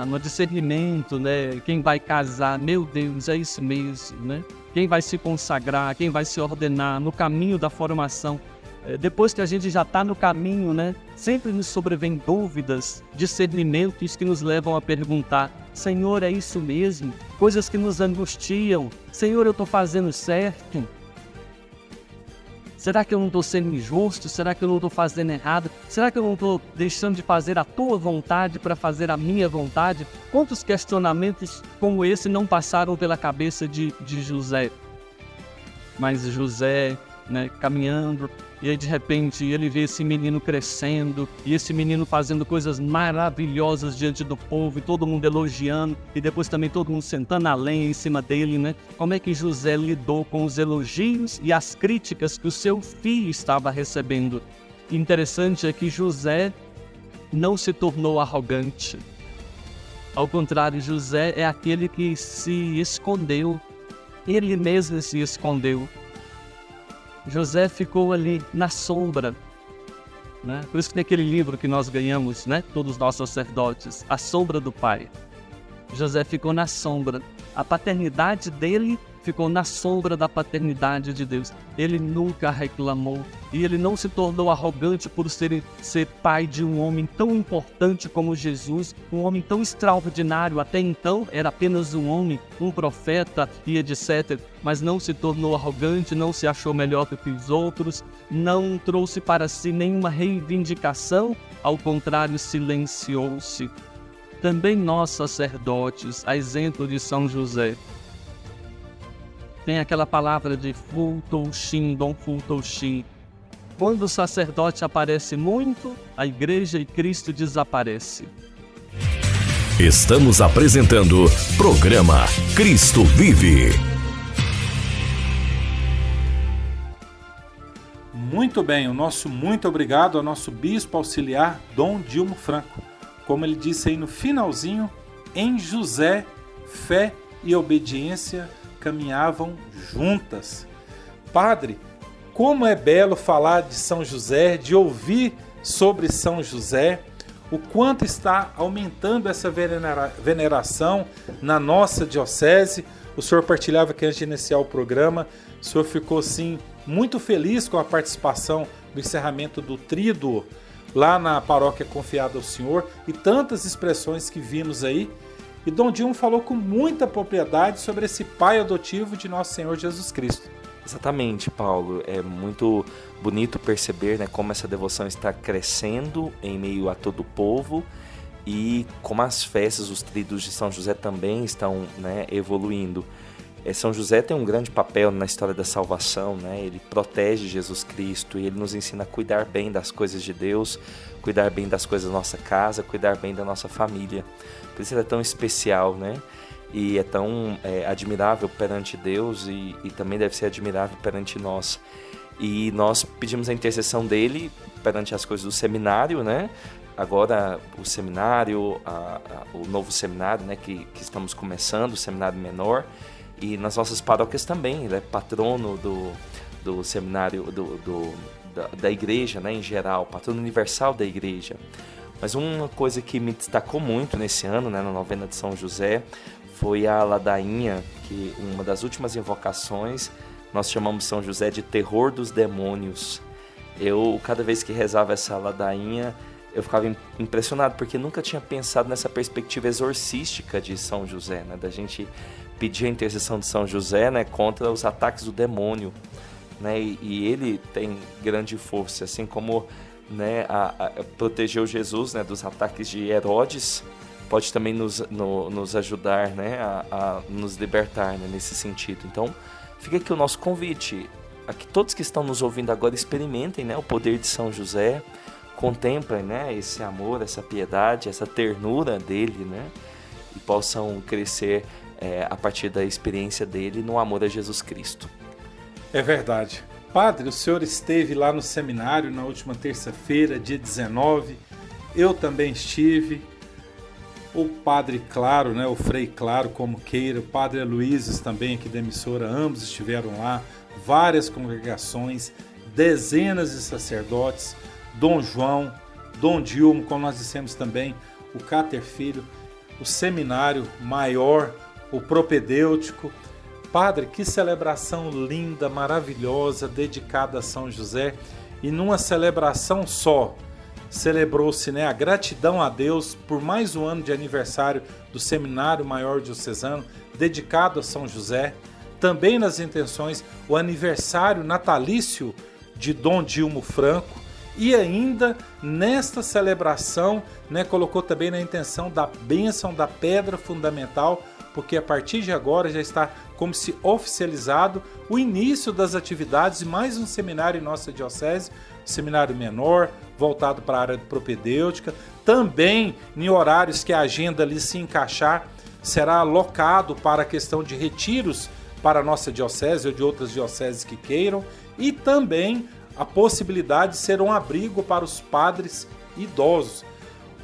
[SPEAKER 9] No discernimento, né? Quem vai casar, meu Deus, é isso mesmo, né? Quem vai se consagrar, quem vai se ordenar no caminho da formação. Depois que a gente já está no caminho, né? Sempre nos sobrevêm dúvidas, discernimentos que nos levam a perguntar: Senhor, é isso mesmo? Coisas que nos angustiam. Senhor, eu estou fazendo certo? Será que eu não estou sendo injusto? Será que eu não estou fazendo errado? Será que eu não estou deixando de fazer a tua vontade para fazer a minha vontade? Quantos questionamentos como esse não passaram pela cabeça de José? Mas José, né, caminhando, e aí de repente ele vê esse menino crescendo, e esse menino fazendo coisas maravilhosas diante do povo, e todo mundo elogiando, e depois também todo mundo sentando a lenha em cima dele, né? Como é que José lidou com os elogios e as críticas que o seu filho estava recebendo? Interessante é que José não se tornou arrogante. Ao contrário, José é aquele que se escondeu, ele mesmo se escondeu. José ficou ali na sombra, né? Por isso que tem aquele livro que nós ganhamos, né? Todos nós sacerdotes, A Sombra do Pai. José ficou na sombra. A paternidade dele ficou na sombra da paternidade de Deus. Ele nunca reclamou e ele não se tornou arrogante por ser pai de um homem tão importante como Jesus, um homem tão extraordinário. Até então era apenas um homem, um profeta e etc. Mas não se tornou arrogante, não se achou melhor do que os outros, não trouxe para si nenhuma reivindicação, ao contrário, silenciou-se. Também nós, sacerdotes, a exemplo de São José, tem aquela palavra de Fultouxin, Dom Fultouxin. Quando o sacerdote aparece muito, a igreja e Cristo desaparece.
[SPEAKER 1] Estamos apresentando programa Cristo Vive.
[SPEAKER 2] Muito bem, o nosso muito obrigado ao nosso bispo auxiliar, Dom Dilmo Franco. Como ele disse aí no finalzinho, em José, fé e obediência caminhavam juntas. Padre, como é belo falar de São José, de ouvir sobre São José, o quanto está aumentando essa veneração na nossa diocese. O senhor partilhava aqui antes de iniciar o programa, o senhor ficou assim muito feliz com a participação do encerramento do tríduo lá na paróquia confiada ao senhor e tantas expressões que vimos aí. E Dom Dilmo falou com muita propriedade sobre esse pai adotivo de nosso Senhor Jesus Cristo.
[SPEAKER 3] Exatamente, Paulo. É muito bonito perceber, né, como essa devoção está crescendo em meio a todo o povo e como as festas, os tríduos de São José também estão, né, evoluindo. São José tem um grande papel na história da salvação, né? Ele protege Jesus Cristo e ele nos ensina a cuidar bem das coisas de Deus, cuidar bem das coisas da nossa casa, cuidar bem da nossa família. Por isso ele é tão especial, né? E é tão admirável perante Deus e também deve ser admirável perante nós. E nós pedimos a intercessão dele perante as coisas do seminário, né? Agora o seminário, o novo seminário, né, que estamos começando, o seminário menor, e nas nossas paróquias também. Ele é patrono do seminário, da igreja, né, em geral, patrono universal da igreja. Mas uma coisa que me destacou muito nesse ano, né, na novena de São José, foi a ladainha, que uma das últimas invocações nós chamamos São José de terror dos demônios. Eu, cada vez que rezava essa ladainha, eu ficava impressionado, porque nunca tinha pensado nessa perspectiva exorcística de São José, né, da gente pedir a intercessão de São José, né, contra os ataques do demônio, né, e ele tem grande força, assim como, né, protegeu Jesus, né, dos ataques de Herodes, pode também nos ajudar, né, a nos libertar, né, nesse sentido. Então, fica aqui o nosso convite a que todos que estão nos ouvindo agora experimentem, né, o poder de São José, contemplem, né, esse amor, essa piedade, essa ternura dele, né, e possam crescer a partir da experiência dele no amor a Jesus Cristo.
[SPEAKER 2] É verdade. Padre, o senhor esteve lá no seminário na última terça-feira, dia 19. Eu também estive. O Padre Claro, né, o Frei Claro, como queira, o Padre Aloísios também aqui da emissora, ambos estiveram lá. Várias congregações, dezenas de sacerdotes, Dom João, Dom Dilmo, como nós dissemos também, o Cáter Filho, o seminário maior, o propedêutico. Padre, que celebração linda, maravilhosa, dedicada a São José. E numa celebração só, celebrou-se, né, a gratidão a Deus por mais um ano de aniversário do Seminário Maior Diocesano, dedicado a São José. Também nas intenções, o aniversário natalício de Dom Dilmo Franco. E ainda, nesta celebração, né, colocou também na intenção da bênção da pedra fundamental, porque a partir de agora já está como se oficializado o início das atividades de mais um seminário em nossa diocese, seminário menor, voltado para a área de propedêutica. Também, em horários que a agenda ali se encaixar, será alocado para a questão de retiros para a nossa diocese ou de outras dioceses que queiram, e também a possibilidade de ser um abrigo para os padres idosos.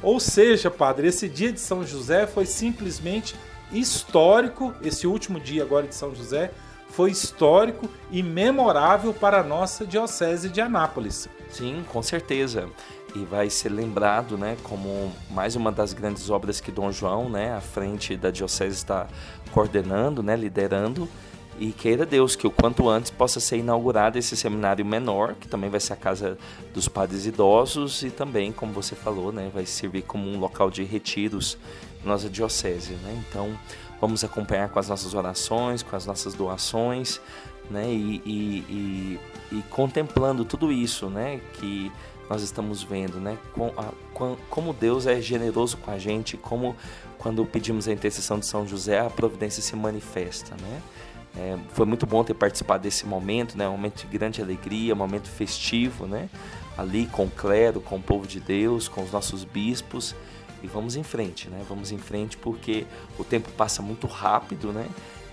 [SPEAKER 2] Ou seja, padre, esse dia de São José foi simplesmente histórico. Esse último dia agora de São José foi histórico e memorável para a nossa Diocese de Anápolis.
[SPEAKER 3] Sim, com certeza. E vai ser lembrado, né, como mais uma das grandes obras que Dom João, né, à frente da Diocese, está coordenando, né, liderando. E queira Deus que o quanto antes possa ser inaugurado esse seminário menor, que também vai ser a casa dos padres idosos e também, como você falou, né, vai servir como um local de retiros na nossa diocese, né? Então, vamos acompanhar com as nossas orações, com as nossas doações, né, e contemplando tudo isso, né, que nós estamos vendo, né, como Deus é generoso com a gente, como quando pedimos a intercessão de São José, a providência se manifesta, né? Foi muito bom ter participado desse momento, né? Um momento de grande alegria, um momento festivo, né? Ali com o clero, com o povo de Deus, com os nossos bispos. E vamos em frente, né? Vamos em frente porque o tempo passa muito rápido, né?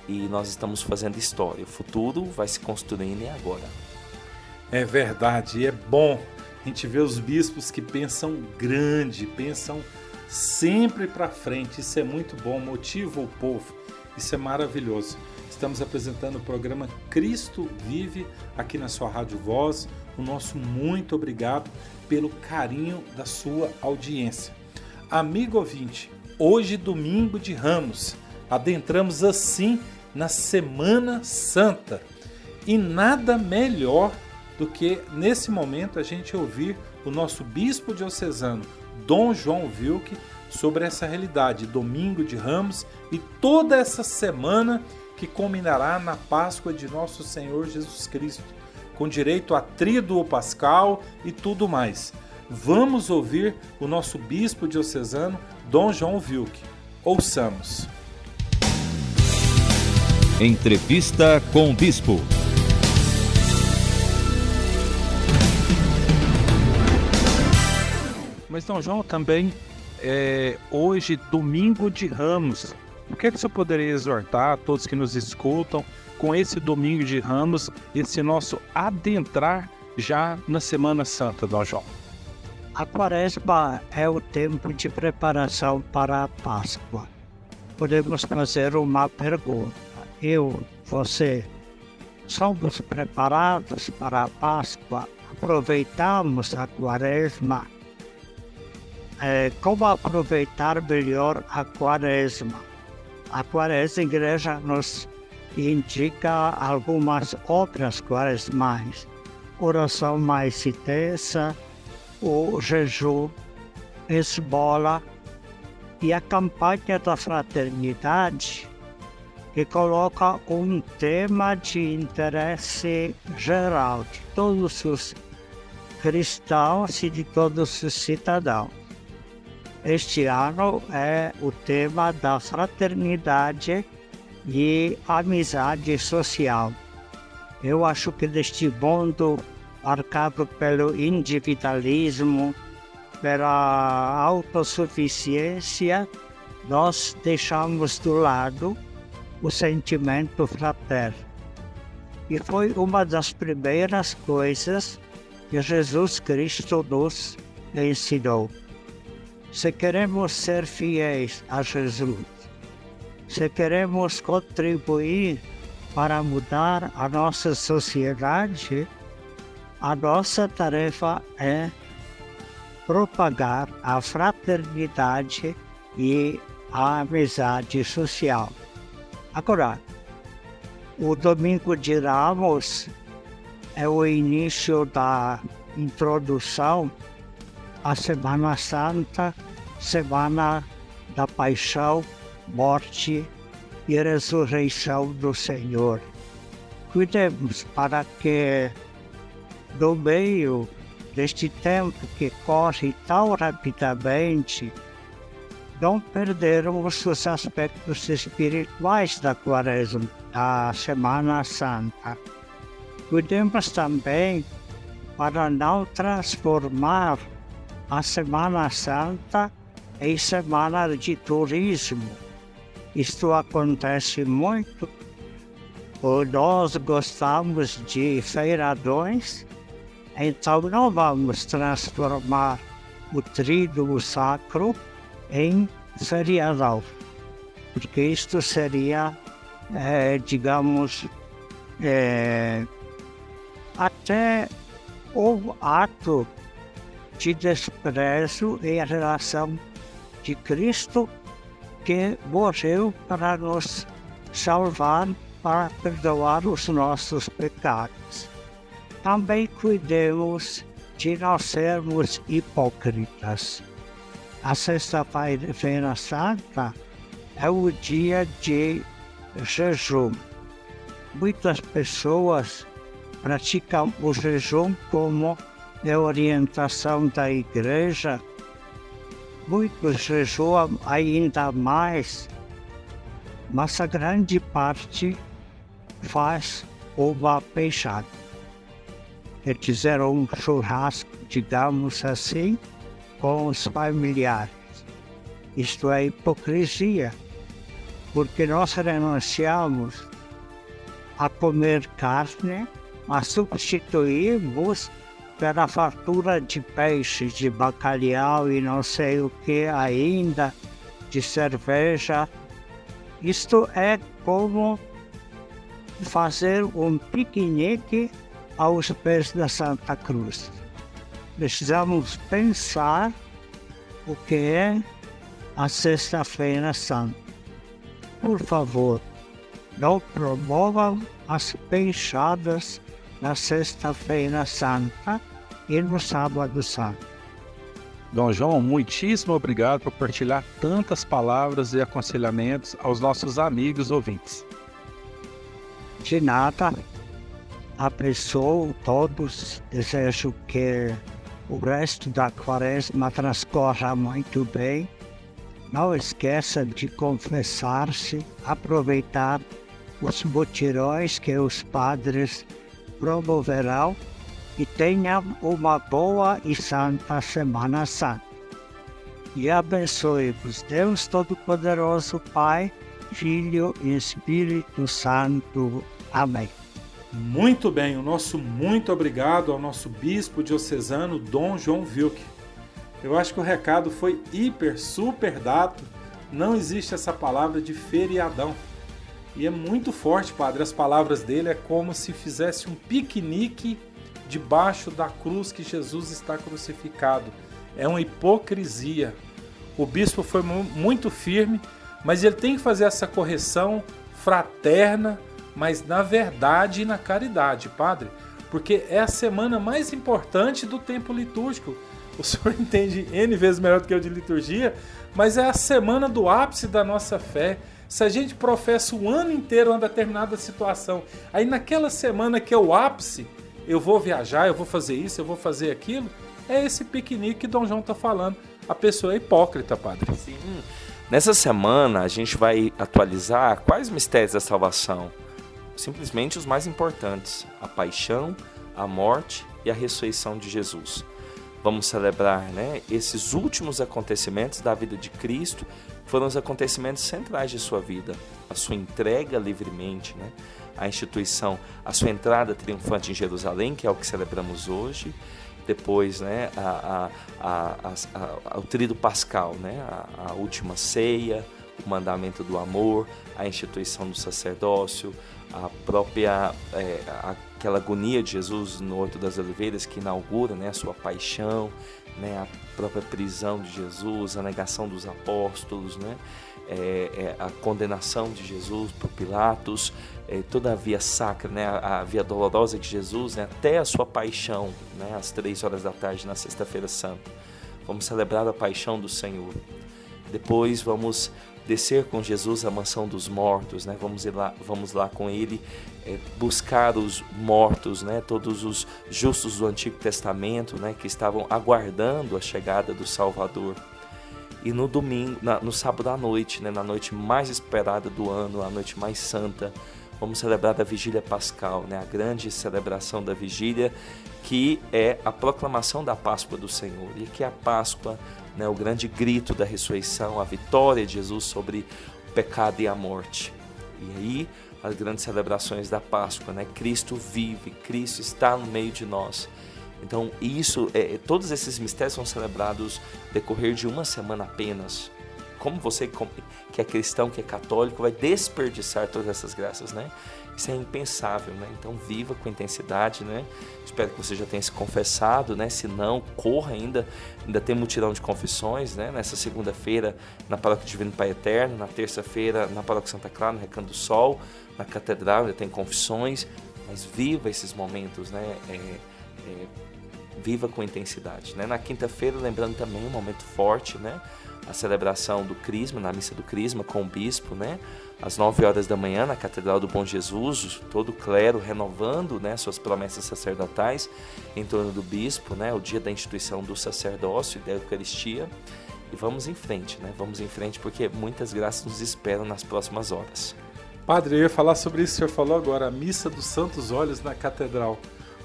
[SPEAKER 3] E nós estamos fazendo história. O futuro vai se construindo e agora.
[SPEAKER 2] É verdade, e é bom a gente ver os bispos que pensam grande, pensam sempre para frente. Isso é muito bom, motiva o povo. Isso é maravilhoso. Estamos apresentando o programa Cristo Vive aqui na sua Rádio Voz. O nosso muito obrigado pelo carinho da sua audiência. Amigo ouvinte, hoje domingo de Ramos, adentramos assim na Semana Santa. E nada melhor do que nesse momento a gente ouvir o nosso bispo diocesano, Dom João Wilke, sobre essa realidade, domingo de Ramos e toda essa semana que culminará na Páscoa de nosso Senhor Jesus Cristo, com direito a tríduo pascal e tudo mais. Vamos ouvir o nosso bispo diocesano, Dom João Wilke. Ouçamos.
[SPEAKER 1] Entrevista com o bispo.
[SPEAKER 5] Mas Dom João também, hoje, domingo de Ramos, o que é que você poderia exortar a todos que nos escutam com esse domingo de Ramos, esse nosso adentrar já na Semana Santa, Dom João?
[SPEAKER 10] A Quaresma é o tempo de preparação para a Páscoa. Podemos fazer uma pergunta. Você, somos preparados para a Páscoa? Aproveitamos a Quaresma? Como aproveitar melhor a Quaresma? A Quaresma, a Igreja nos indica algumas obras quaresmais. Oração mais intensa, o jejum, esmola e a campanha da fraternidade, que coloca um tema de interesse geral de todos os cristãos e de todos os cidadãos. Este ano é o tema da fraternidade e amizade social. Eu acho que neste mundo marcado pelo individualismo, pela autossuficiência, nós deixamos do lado o sentimento fraterno. E foi uma das primeiras coisas que Jesus Cristo nos ensinou. Se queremos ser fiéis a Jesus, se queremos contribuir para mudar a nossa sociedade, a nossa tarefa é propagar a fraternidade e a amizade social. Agora, o Domingo de Ramos é o início da introdução à Semana Santa, Semana da Paixão, Morte e Ressurreição do Senhor. Cuidemos para que, no meio deste tempo que corre tão rapidamente, não perdermos os aspectos espirituais da Quaresma, da Semana Santa. Cuidemos também para não transformar a Semana Santa em semana de turismo. Isto acontece muito. Nós gostamos de feiradões, então não vamos transformar o Tríduo Sacro em feriadão, porque isto seria, digamos, até o ato de desprezo em relação de Cristo, que morreu para nos salvar, para perdoar os nossos pecados. Também cuidemos de não sermos hipócritas. A Sexta-feira Santa é o dia de jejum. Muitas pessoas praticam o jejum como é orientação da igreja. Muitos jejuam ainda mais, mas a grande parte faz uma peixada. Quer dizer, um churrasco, digamos assim, com os familiares. Isto é hipocrisia, porque nós renunciamos a comer carne, mas substituímos pela fartura de peixe, de bacalhau e não sei o que ainda, de cerveja. Isto é como fazer um piquenique aos pés da Santa Cruz. Precisamos pensar o que é a Sexta-feira Santa. Por favor, não promovam as peixadas na Sexta-feira Santa e no Sábado Santo.
[SPEAKER 5] Dom João, muitíssimo obrigado por partilhar tantas palavras e aconselhamentos aos nossos amigos ouvintes.
[SPEAKER 10] De nada, abençoo todos, desejo que o resto da Quaresma transcorra muito bem. Não esqueça de confessar-se, aproveitar os mutirões que os padres promoverão e tenham uma boa e santa Semana Santa. E abençoe-vos Deus Todo-Poderoso, Pai, Filho e Espírito Santo. Amém.
[SPEAKER 2] Muito bem, o nosso muito obrigado ao nosso bispo diocesano, Dom João Wilke. Eu acho que o recado foi super dado. Não existe essa palavra de feriadão. E é muito forte, padre. As palavras dele é como se fizesse um piquenique debaixo da cruz que Jesus está crucificado. É uma hipocrisia. O bispo foi muito firme, mas ele tem que fazer essa correção fraterna, mas na verdade e na caridade, padre. Porque é a semana mais importante do tempo litúrgico. O senhor entende N vezes melhor do que eu de liturgia, mas é a semana do ápice da nossa fé. Se a gente professa o ano inteiro uma determinada situação, aí naquela semana que é o ápice, eu vou viajar, eu vou fazer isso, eu vou fazer aquilo, é esse piquenique que Dom João está falando. A pessoa é hipócrita, padre.
[SPEAKER 3] Sim. Nessa semana a gente vai atualizar quais mistérios da salvação? Simplesmente os mais importantes: a paixão, a morte e a ressurreição de Jesus. Vamos celebrar, esses últimos acontecimentos da vida de Cristo. Foram os acontecimentos centrais de sua vida, a sua entrega livremente, a instituição, a sua entrada triunfante em Jerusalém, que é o que celebramos hoje, depois o tríduo pascal, a última ceia, o mandamento do amor, a instituição do sacerdócio, a própria aquela agonia de Jesus no Horto das Oliveiras, que inaugura a sua paixão, a própria prisão de Jesus, a negação dos apóstolos, a condenação de Jesus por Pilatos, toda a via sacra, a via dolorosa de Jesus, até a sua paixão, às 3 horas da tarde na Sexta-feira Santa. Vamos celebrar a paixão do Senhor. Depois vamos descer com Jesus à mansão dos mortos, vamos lá com ele buscar os mortos, todos os justos do Antigo Testamento, que estavam aguardando a chegada do Salvador. E no domingo, no sábado à noite, na noite mais esperada do ano, a noite mais santa, vamos celebrar a Vigília Pascal, a grande celebração da Vigília, que é a proclamação da Páscoa do Senhor, e que é a Páscoa, o grande grito da ressurreição, a vitória de Jesus sobre o pecado e a morte. E aí, as grandes celebrações da Páscoa, Cristo vive, Cristo está no meio de nós. Então, todos esses mistérios são celebrados no decorrer de uma semana apenas. Como você que é cristão, que é católico, vai desperdiçar todas essas graças, né? Isso é impensável, né? Então viva com intensidade, né? Espero que você já tenha se confessado, né? Se não, corra ainda tem mutirão de confissões, né? Nessa segunda-feira na Paróquia Divino Pai Eterno, na terça-feira na Paróquia Santa Clara, no Recanto do Sol, na Catedral ainda tem confissões, mas viva esses momentos, né? Viva com intensidade, né? Na quinta-feira, lembrando também um momento forte, né? A celebração do Crisma, na missa do Crisma com o bispo, né? Às 9 horas da manhã, na Catedral do Bom Jesus, todo o clero renovando, né, suas promessas sacerdotais em torno do bispo, né? O dia da instituição do sacerdócio e da Eucaristia. E vamos em frente, né? Vamos em frente porque muitas graças nos esperam nas próximas horas.
[SPEAKER 2] Padre, eu ia falar sobre isso que o senhor falou agora, a Missa dos Santos Olhos na Catedral.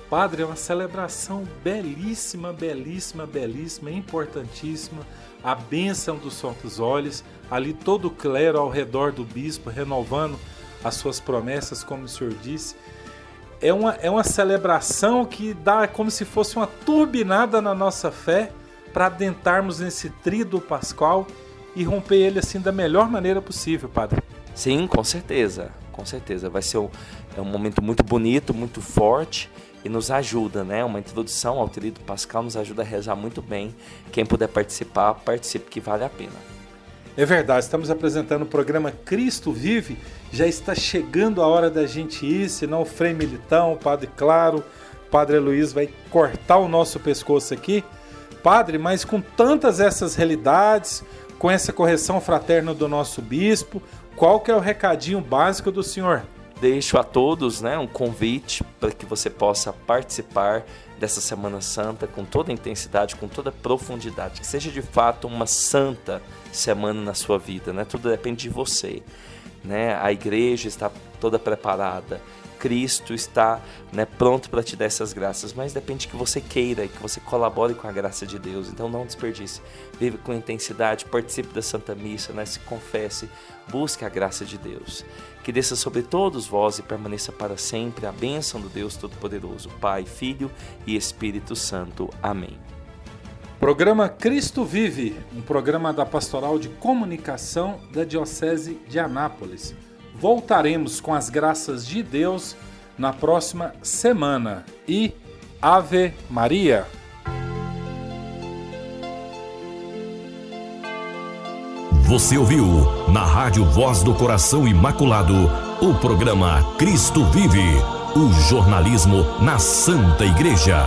[SPEAKER 2] Padre, é uma celebração belíssima, belíssima, belíssima, importantíssima. A bênção dos Santos Olhos, ali todo o clero ao redor do bispo, renovando as suas promessas, como o senhor disse. É uma celebração que dá como se fosse uma turbinada na nossa fé para adentrarmos nesse tríduo pascual e romper ele assim da melhor maneira possível, Padre.
[SPEAKER 3] Sim, com certeza, com certeza. Vai ser um momento muito bonito, muito forte. E nos ajuda, né? Uma introdução ao tríduo pascal nos ajuda a rezar muito bem. Quem puder participar, participe, que vale a pena.
[SPEAKER 2] É verdade, estamos apresentando o programa Cristo Vive. Já está chegando a hora da gente ir, senão o Frei Militão, o Padre Claro, o Padre Luiz vai cortar o nosso pescoço aqui. Padre, mas com tantas essas realidades, com essa correção fraterna do nosso bispo, qual que é o recadinho básico do senhor?
[SPEAKER 3] Deixo a todos, né, um convite para que você possa participar dessa Semana Santa com toda a intensidade, com toda a profundidade, que seja de fato uma santa semana na sua vida, né? Tudo depende de você, né? A igreja está toda preparada, Cristo está, né, pronto para te dar essas graças, mas depende que você queira e que você colabore com a graça de Deus. Então não desperdice, vive com intensidade, participe da Santa Missa, né? Se confesse, busque a graça de Deus. Que desça sobre todos vós e permaneça para sempre a bênção do Deus Todo-Poderoso, Pai, Filho e Espírito Santo. Amém.
[SPEAKER 2] Programa Cristo Vive, um programa da Pastoral de Comunicação da Diocese de Anápolis. Voltaremos com as graças de Deus na próxima semana. E Ave Maria!
[SPEAKER 1] Você ouviu, na Rádio Voz do Coração Imaculado, o programa Cristo Vive, o jornalismo na Santa Igreja.